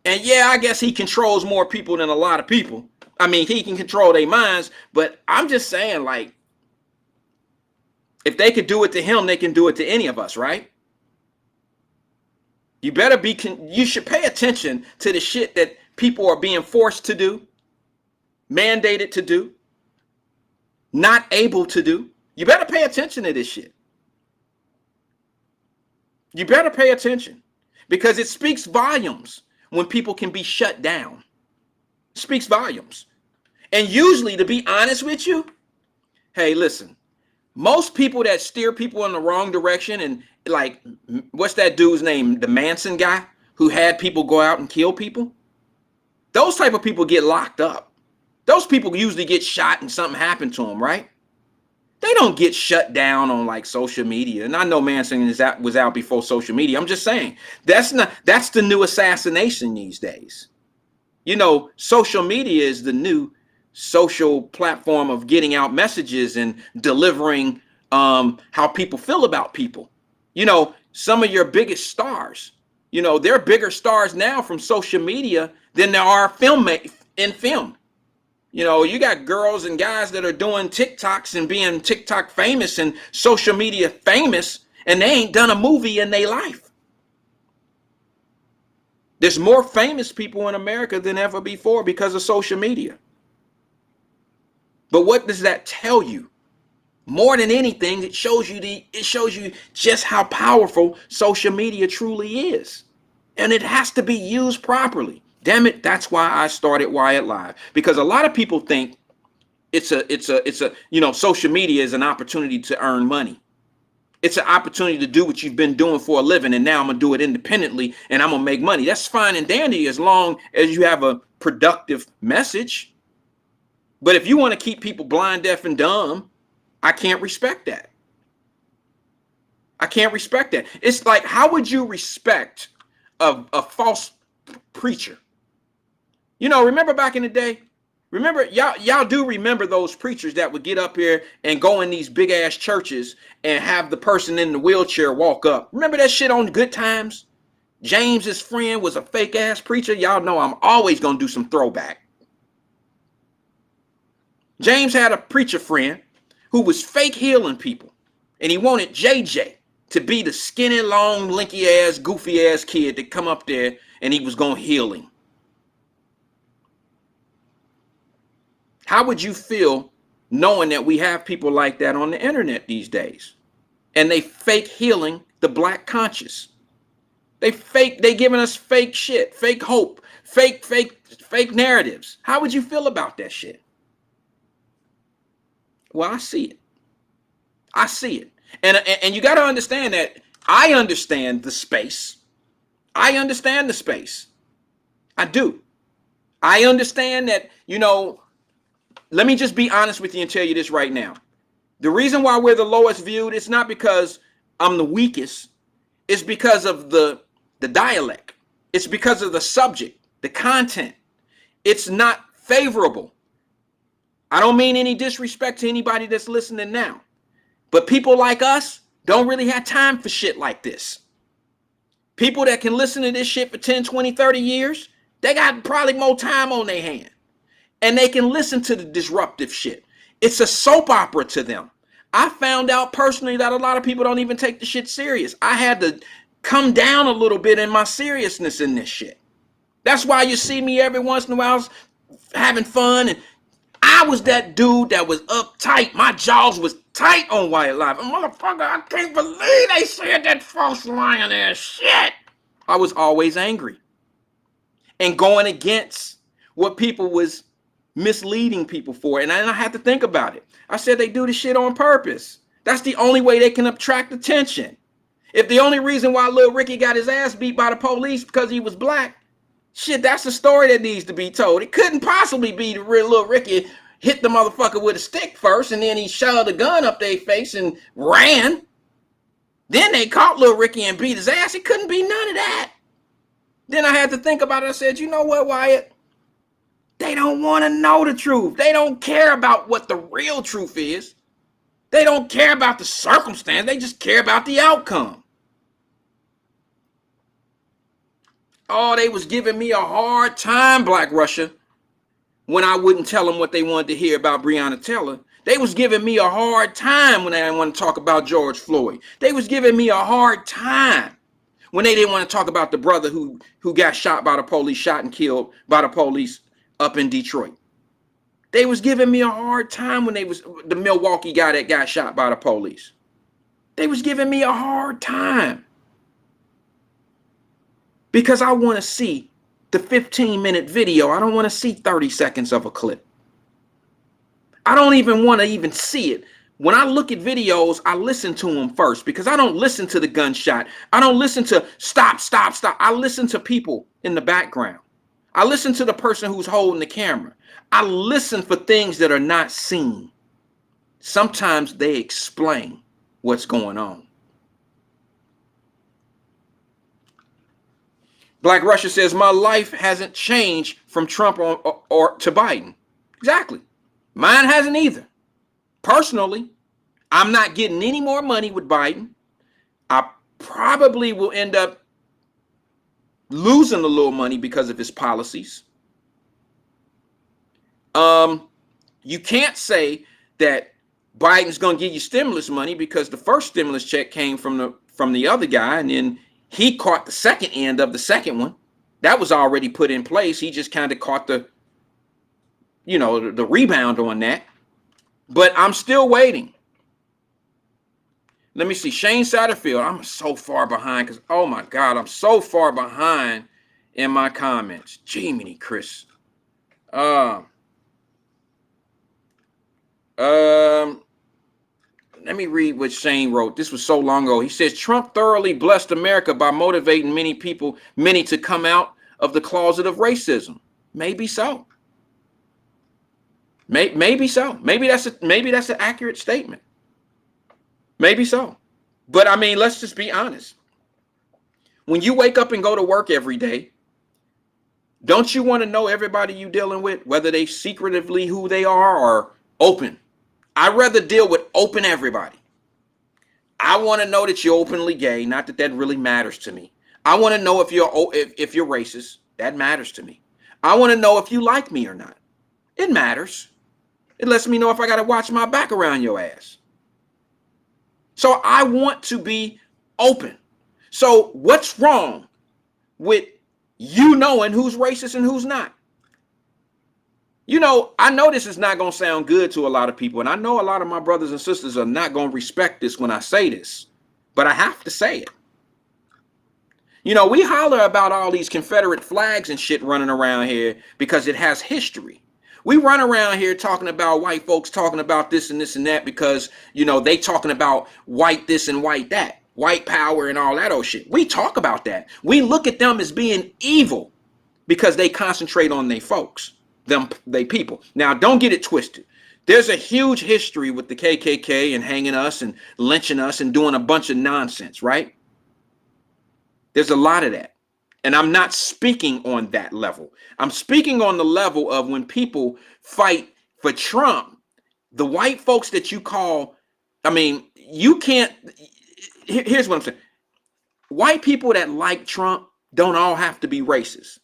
And yeah, I guess he controls more people than a lot of people. I mean, he can control their minds, but I'm just saying, like, if they could do it to him, they can do it to any of us, right? You should pay attention to the shit that people are being forced to do, mandated to do, not able to do. You better pay attention to this shit. You better pay attention because it speaks volumes when people can be shut down. It speaks volumes. And usually, to be honest with you, hey, listen, most people that steer people in the wrong direction and like, what's that dude's name? The Manson guy who had people go out and kill people. Those type of people get locked up. Those people usually get shot and something happened to them, right? They don't get shut down on like social media. And I know Manson was out before social media. I'm just saying that's the new assassination these days. Social media is the new social platform of getting out messages and delivering how people feel about people. Some of your biggest stars, they're bigger stars now from social media than there are in film. You got girls and guys that are doing TikToks and being TikTok famous and social media famous, and they ain't done a movie in their life. There's more famous people in America than ever before because of social media. But what does that tell you? More than anything, it shows you just how powerful social media truly is. And it has to be used properly. Damn it, that's why I started Wyatt-Live. Because a lot of people think it's a social media is an opportunity to earn money. It's an opportunity to do what you've been doing for a living, and now I'm gonna do it independently and I'm gonna make money. That's fine and dandy as long as you have a productive message. But if you want to keep people blind, deaf, and dumb, I can't respect that. I can't respect that. It's like, how would you respect a false preacher? Remember back in the day? Remember, y'all do remember those preachers that would get up here and go in these big ass churches and have the person in the wheelchair walk up. Remember that shit on Good Times? James's friend was a fake ass preacher. Y'all know I'm always gonna do some throwback. James had a preacher friend who was fake healing people, and he wanted JJ to be the skinny, long, linky ass, goofy ass kid that come up there and he was gonna heal him. How would you feel knowing that we have people like that on the internet these days? And they fake healing the black conscious. They giving us fake shit, fake hope, fake narratives. How would you feel about that shit? Well, I see it. I see it. And you got to understand that I understand the space. I understand the space. I do. I understand that, let me just be honest with you and tell you this right now. The reason why we're the lowest viewed, it's not because I'm the weakest. It's because of the dialect. It's because of the subject, the content. It's not favorable. I don't mean any disrespect to anybody that's listening now. But people like us don't really have time for shit like this. People that can listen to this shit for 10, 20, 30 years, they got probably more time on their hand. And they can listen to the disruptive shit. It's a soap opera to them. I found out personally that a lot of people don't even take the shit serious. I had to come down a little bit in my seriousness in this shit. That's why you see me every once in a while having fun. And I was that dude that was uptight. My jaws was tight on Wyatt-Live. And motherfucker, I can't believe they said that false lying ass shit. I was always angry and going against what people was misleading people for. And I had to think about it. I said they do this shit on purpose. That's the only way they can attract attention. If the only reason why Lil Ricky got his ass beat by the police because he was black, shit, that's a story that needs to be told. It couldn't possibly be the real Lil Ricky hit the motherfucker with a stick first, and then he shoved a gun up their face and ran. Then they caught Lil Ricky and beat his ass. It couldn't be none of that. Then I had to think about it. I said, you know what, Wyatt? They don't want to know the truth. They don't care about what the real truth is. They don't care about the circumstance. They just care about the outcome. Oh, they was giving me a hard time, Black Russia, when I wouldn't tell them what they wanted to hear about Breonna Taylor. They was giving me a hard time when they didn't want to talk about George Floyd. They was giving me a hard time when they didn't want to talk about the brother who got shot by the police, shot and killed by the police up in Detroit. They was giving me a hard time when the Milwaukee guy that got shot by the police. They was giving me a hard time because I want to see the 15-minute video. I don't want to see 30 seconds of a clip. I don't even want to even see it. When I look at videos, I listen to them first because I don't listen to the gunshot. I don't listen to stop, stop, stop. I listen to people in the background. I listen to the person who's holding the camera. I listen for things that are not seen. Sometimes they explain what's going on. Black Russia says, my life hasn't changed from Trump or to Biden. Exactly. Mine hasn't either. Personally, I'm not getting any more money with Biden. I probably will end up losing a little money because of his policies. You can't say that Biden's going to give you stimulus money because the first stimulus check came from the other guy, and then he caught the second end of the second one. That was already put in place. He just kind of caught the, the rebound on that. But I'm still waiting. Let me see. Shane Satterfield. I'm so far behind because, oh my God, I'm so far behind in my comments. Jiminy Chris. Let me read what Shane wrote. This was so long ago. He says, Trump thoroughly blessed America by motivating many to come out of the closet of racism. Maybe so. Maybe so. Maybe that's an accurate statement. Maybe so. But I mean, let's just be honest. When you wake up and go to work every day, don't you want to know everybody you dealing with, whether they secretively who they are or open? I'd rather deal with open everybody. I want to know that you're openly gay. Not that that really matters to me. I want to know if you're racist. That matters to me. I want to know if you like me or not. It matters. It lets me know if I got to watch my back around your ass. So I want to be open. So what's wrong with you knowing who's racist and who's not? I know this is not going to sound good to a lot of people, and I know a lot of my brothers and sisters are not going to respect this when I say this, but I have to say it. We holler about all these Confederate flags and shit running around here because it has history. We run around here talking about white folks talking about this and that because, they talking about white this and white that, white power and all that old shit. We talk about that. We look at them as being evil because they concentrate on their folks. They people. Now, don't get it twisted. There's a huge history with the KKK and hanging us and lynching us and doing a bunch of nonsense, right? There's a lot of that. And I'm not speaking on that level. I'm speaking on the level of when people fight for Trump, the white folks that you call, you can't, here's what I'm saying. White people that like Trump don't all have to be racist.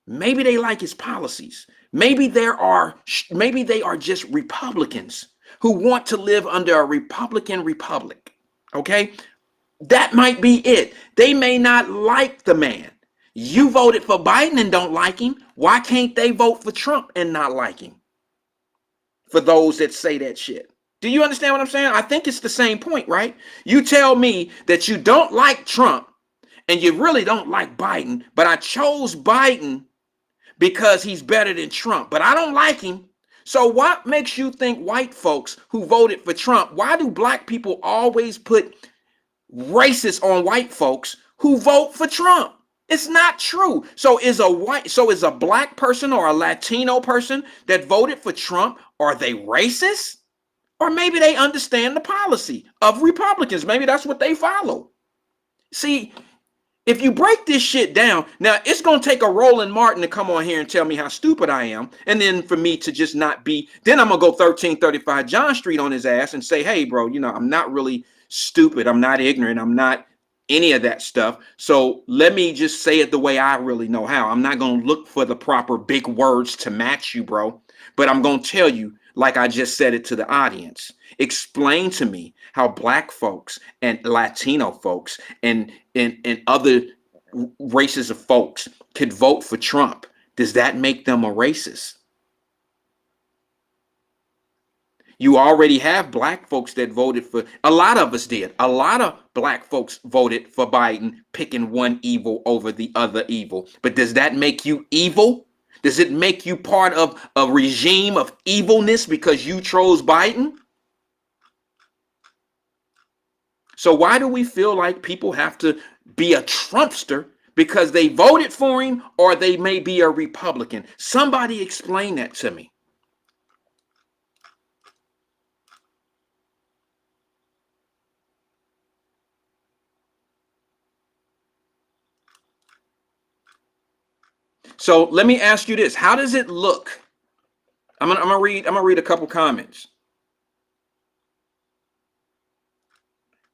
Maybe they like his policies. Maybe they are just Republicans who want to live under a Republican republic. Okay? That might be it. They may not like the man. You voted for Biden and don't like him. Why can't they vote for Trump and not like him? For those that say that shit. Do you understand what I'm saying? I think it's the same point, right? You tell me that you don't like Trump and you really don't like Biden, but I chose Biden because he's better than Trump, but I don't like him. So what makes you think white folks who voted for Trump, why do black people always put racist on white folks who vote for Trump? It's not true. So is a black person or a Latino person that voted for Trump, are they racist? Or maybe they understand the policy of Republicans. Maybe that's what they follow. See, if you break this shit down, now it's going to take a Roland Martin to come on here and tell me how stupid I am. And then for me to just not be, then I'm going to go 1335 John Street on his ass and say, hey, bro, I'm not really stupid. I'm not ignorant. I'm not any of that stuff. So let me just say it the way I really know how. I'm not going to look for the proper big words to match you, bro. But I'm going to tell you, like I just said it to the audience, explain to me how black folks and Latino folks and other races of folks could vote for Trump. Does that make them a racist? You already have black folks that voted for, a lot of us did. A lot of black folks voted for Biden, picking one evil over the other evil. But does that make you evil? Does it make you part of a regime of evilness because you chose Biden? So why do we feel like people have to be a Trumpster because they voted for him or they may be a Republican? Somebody explain that to me. So let me ask you this. How does it look? I'm gonna read a couple comments.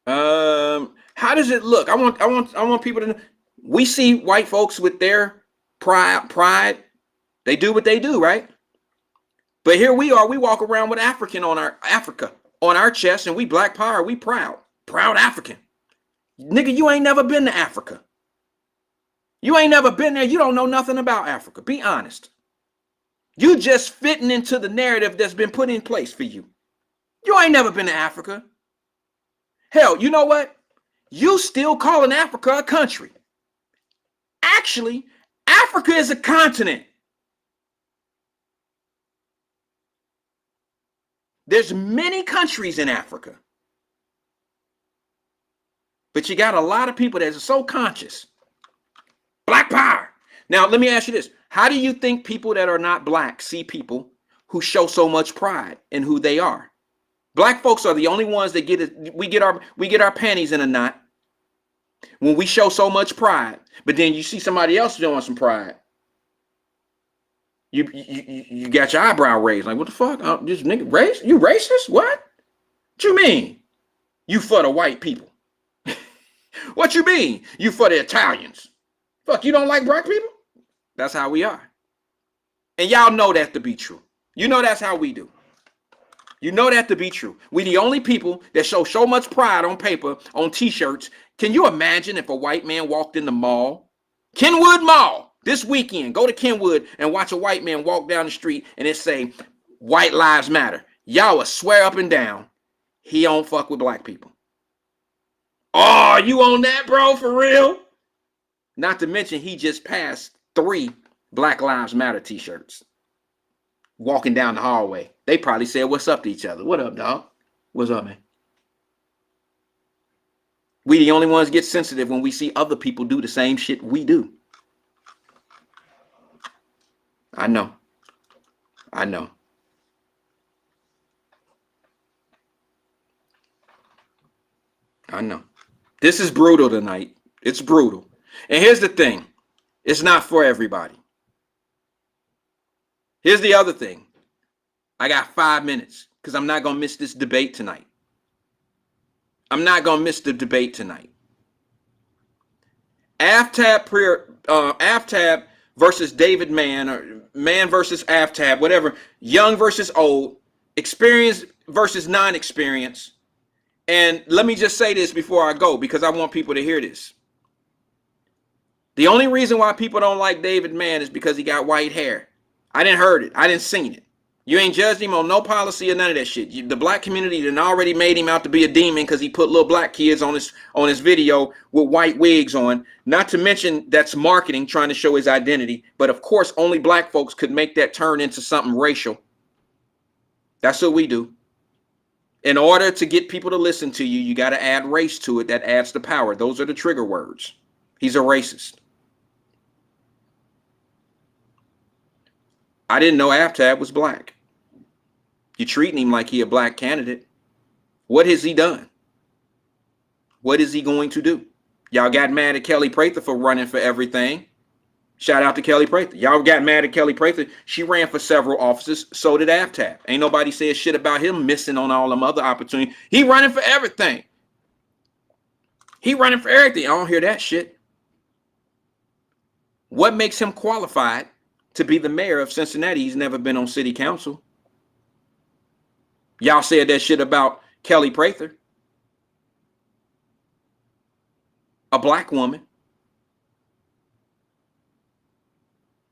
How does it look? I want people to know. We see white folks with their pride. They do what they do, right? But here we are, we walk around with Africa on our chest, and we black power, we proud African. Nigga, you ain't never been to Africa. You ain't never been there. You don't know nothing about Africa. Be honest. You just fitting into the narrative that's been put in place for you. You ain't never been to Africa. Hell, you know what? You still calling Africa a country. Actually, Africa is a continent. There's many countries in Africa. But you got a lot of people that are so conscious. Black power. Now, let me ask you this. How do you think people that are not black see people who show so much pride in who they are? Black folks are the only ones that get it. We get our panties in a knot when we show so much pride. But then you see somebody else showing some pride. You got your eyebrow raised. Like, what the fuck? This nigga race? You racist? What you mean? You for the white people. What you mean? You for the Italians. Fuck, you don't like black people? That's how we are. And y'all know that to be true. You know that's how we do. You know that to be true. We the only people that show so much pride on paper, on t-shirts. Can you imagine if a white man walked in the mall? Kenwood Mall, this weekend, go to Kenwood and watch a white man walk down the street and it say, white lives matter. Y'all will swear up and down, he don't fuck with black people. Oh, you on that, bro, for real? Not to mention he just passed 3 Black Lives Matter t-shirts. Walking down the hallway. They probably said, what's up to each other? What up, dog? What's up, man? We the only ones get sensitive when we see other people do the same shit we do. I know. I know. I know. This is brutal tonight. It's brutal. And here's the thing. It's not for everybody. Here's the other thing. I got 5 minutes because I'm not going to miss this debate tonight. I'm not going to miss the debate tonight. Aftab versus David Mann, or Man versus Aftab, whatever. Young versus old. Experience versus non-experience. And let me just say this before I go, because I want people to hear this. The only reason why people don't like David Mann is because he got white hair. I didn't heard it. I didn't seen it. You ain't judged him on no policy or none of that shit. The black community done already made him out to be a demon because he put little black kids on his video with white wigs on. Not to mention that's marketing, trying to show his identity. But of course, only black folks could make that turn into something racial. That's what we do. In order to get people to listen to you, you got to add race to it. That adds the power. Those are the trigger words. He's a racist. I didn't know Aftab was black. You're treating him like he a black candidate. What has he done? What is he going to do? Y'all got mad at Kelly Prather for running for everything. Shout out to Kelly Prather. Y'all got mad at Kelly Prather. She ran for several offices. So did Aftab. Ain't nobody said shit about him missing on all them other opportunities. He running for everything. He running for everything. I don't hear that shit. What makes him qualified to be the mayor of Cincinnati? He's never been on city council. Y'all said that shit about Kelly Prather, a black woman.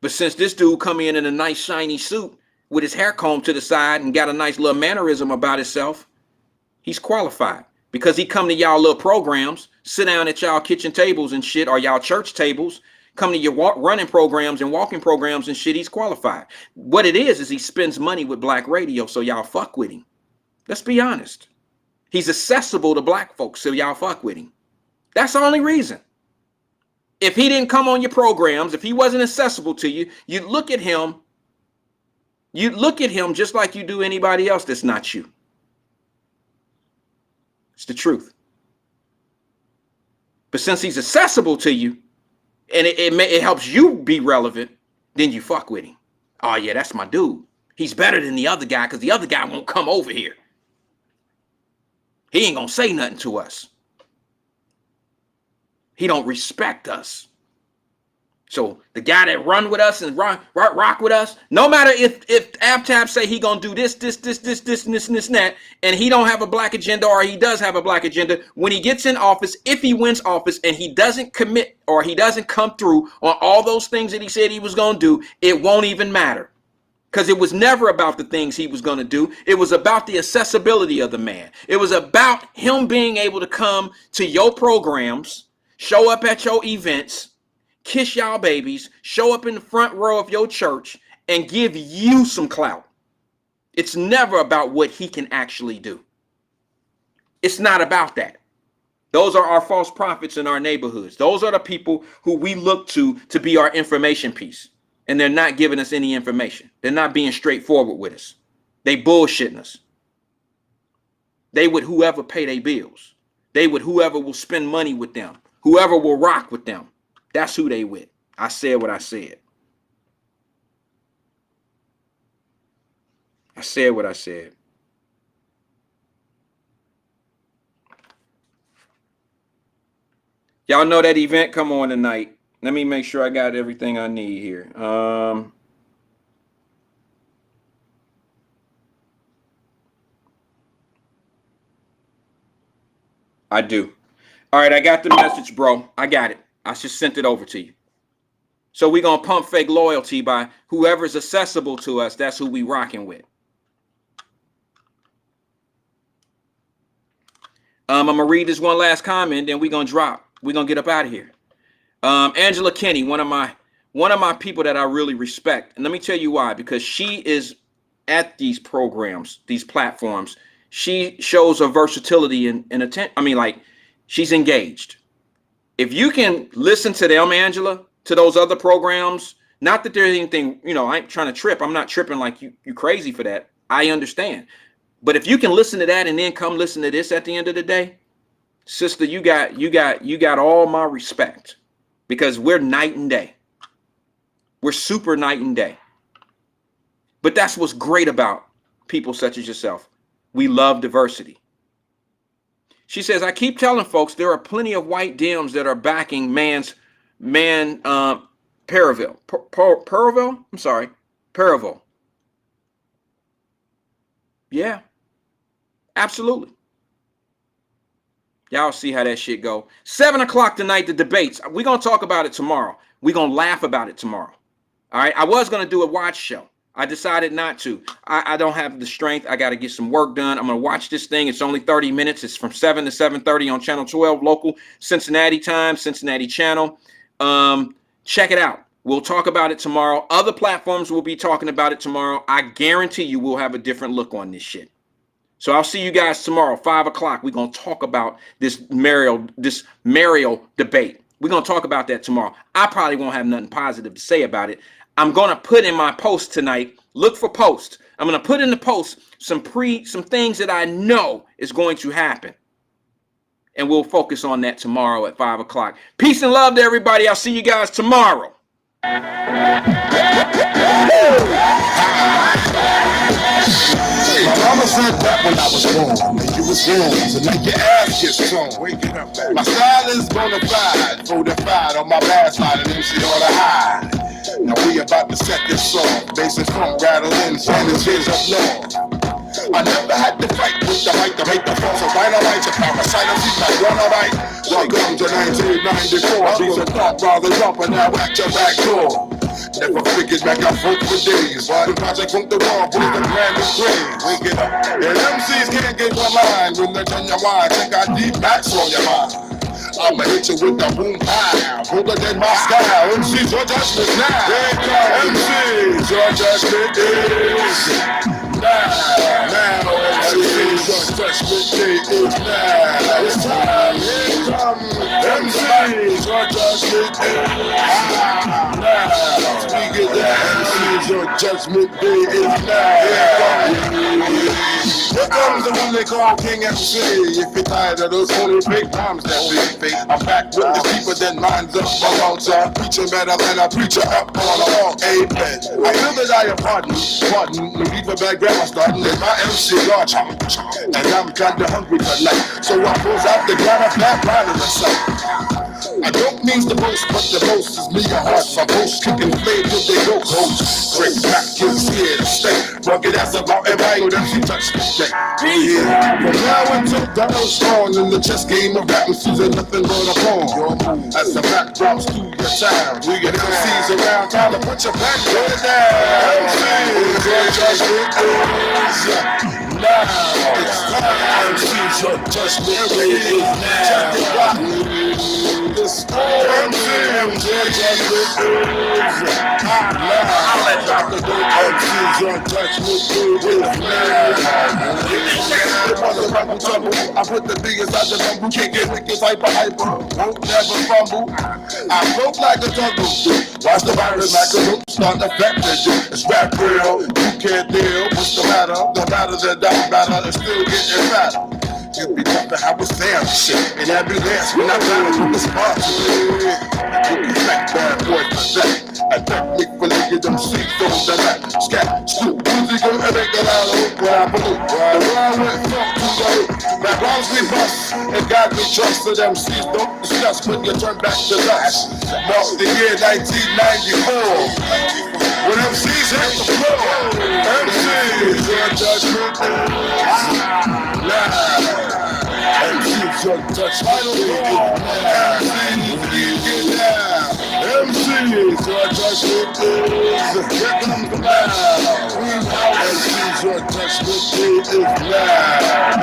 But since this dude come in a nice shiny suit with his hair combed to the side and got a nice little mannerism about himself, he's qualified because he come to y'all little programs, sit down at y'all kitchen tables and shit, or y'all church tables, come to your running programs and walking programs and shit. He's qualified. What it is he spends money with black radio, so y'all fuck with him. Let's be honest. He's accessible to black folks, so y'all fuck with him. That's the only reason. If he didn't come on your programs, if he wasn't accessible to you, you'd look at him. You'd look at him just like you do anybody else that's not you. It's the truth. But since he's accessible to you, and it helps you be relevant, then you fuck with him. Oh yeah, that's my dude. He's better than the other guy because the other guy won't come over here. He ain't gonna say nothing to us. He don't respect us. So the guy that run with us and rock with us, no matter if AbTab say he gonna do this, and that, and he don't have a black agenda or he does have a black agenda, when he gets in office, if he wins office and he doesn't commit or he doesn't come through on all those things that he said he was gonna do, it won't even matter. Because it was never about the things he was gonna do. It was about the accessibility of the man. It was about him being able to come to your programs, show up at your events, kiss y'all babies, show up in the front row of your church, and give you some clout. It's never about what he can actually do. It's not about that. Those are our false prophets in our neighborhoods. Those are the people who we look to be our information piece. And they're not giving us any information. They're not being straightforward with us. They bullshitting us. They with whoever pay their bills. They with whoever will spend money with them. Whoever will rock with them. That's who they with. I said what I said. I said what I said. Y'all know that event come on tonight. Let me make sure I got everything I need here. I do. All right, I got the message, bro. I got it. I just sent it over to you. So we're going to pump fake loyalty by whoever's accessible to us. That's who we rocking with. I'm going to read this one last comment, then we're going to drop. We're going to get up out of here. Angela Kinney, one of my people that I really respect. And let me tell you why. Because she is at these programs, these platforms. She shows a versatility and intent. I mean, like, she's engaged. If you can listen to them, Angela, to those other programs, not that there's anything, I ain't trying to trip. I'm not tripping like you crazy for that. I understand. But if you can listen to that and then come listen to this at the end of the day, sister, you got all my respect, because we're night and day. We're super night and day. But that's what's great about people such as yourself. We love diversity. She says, I keep telling folks there are plenty of white Dems that are backing Paravel. Paravel? I'm sorry. Paravel. Yeah. Absolutely. Y'all see how that shit go. 7 o'clock tonight, the debates. We're going to talk about it tomorrow. We're going to laugh about it tomorrow. All right. I was going to do a watch show. I decided not to. I don't have the strength. I got to get some work done. I'm going to watch this thing. It's only 30 minutes. It's from 7 to 7:30 on Channel 12, local Cincinnati time, Cincinnati channel. Check it out. We'll talk about it tomorrow. Other platforms will be talking about it tomorrow. I guarantee you we'll have a different look on this shit. So I'll see you guys tomorrow, 5 o'clock. We're going to talk about this Mariel debate. We're going to talk about that tomorrow. I probably won't have nothing positive to say about it. I'm going to put in my post tonight. Look for posts. I'm going to put in the post some things that I know is going to happen. And we'll focus on that tomorrow at 5 o'clock. Peace and love to everybody. I'll see you guys tomorrow. My mama said that when I was born, and you was wrong, so now your ass gets torn. Waking up, my style is bona fide, fortified on my bad side, and MC on the high. Now we about to set this song, bass and funk rattling, standing tears up long. I never had to fight with the right to make the false, so dynamite to parasite, I'm like wanna right. Welcome to 1994, these are thought rather jumping now at your back door. Never figured back and forth for days. When Project Funk the Wall, put the brand new craze. Wake it up. And MCs can't get one line when they turn your wine. Check out deep backs on your mind. I'ma hit you with the boom pow. Older than my style. MCs, your judgment now. MCs, your judgment is now. MCs, your judgment day is now. It's time. Here come MCs, your judgment is now. Speak it down, MCs, your judgment day is now. Here comes the one they call King MC. If you're tired of those phony fake times that we fake, I'm back with the deeper than minds up my altar. Preaching better than a preacher up on a wall. Amen. I feel that I am pardon. No need for bad grammar starting in my MC large. And I'm kinda hungry tonight. So I pulls out the grammar flat line in the sight. I don't mean the most, but the most is me and us. I boast kicking flame till they go coast. Straight back, kids here to stay. Rugged as about every that she touched the day. Yeah. From now until Donald's gone in the chess game of rap, there's nothing but a pawn. As the back drops through your town, we get MCs around town to put your back down. Now it's time. MCs your judgment is now. This time, your judgment is I put the biggest out the number, can't get niggas hyper, won't never fumble. I float like a jungle, watch the virus like a loop, start affecting you. It's rap real, you can't deal. What's the matter? The matter that don't matter is still getting fatter. You be talking how it's damn shit, and every dance when I battle from the spot. You can thank bad boys for that. I thank me for leaving them seats on the lap. Scat, scoop, music, and make a lot of hoop when I pollute. The world went from to the hoop. Now rounds we bust, and God we trust to them seats. Don't discuss when you turn back to dust. Mark the year 1994. When MCs hit the floor, MCs your judgment now. MCs your judgment now. MCs your judgment here comes the now. MCs your judgment is now.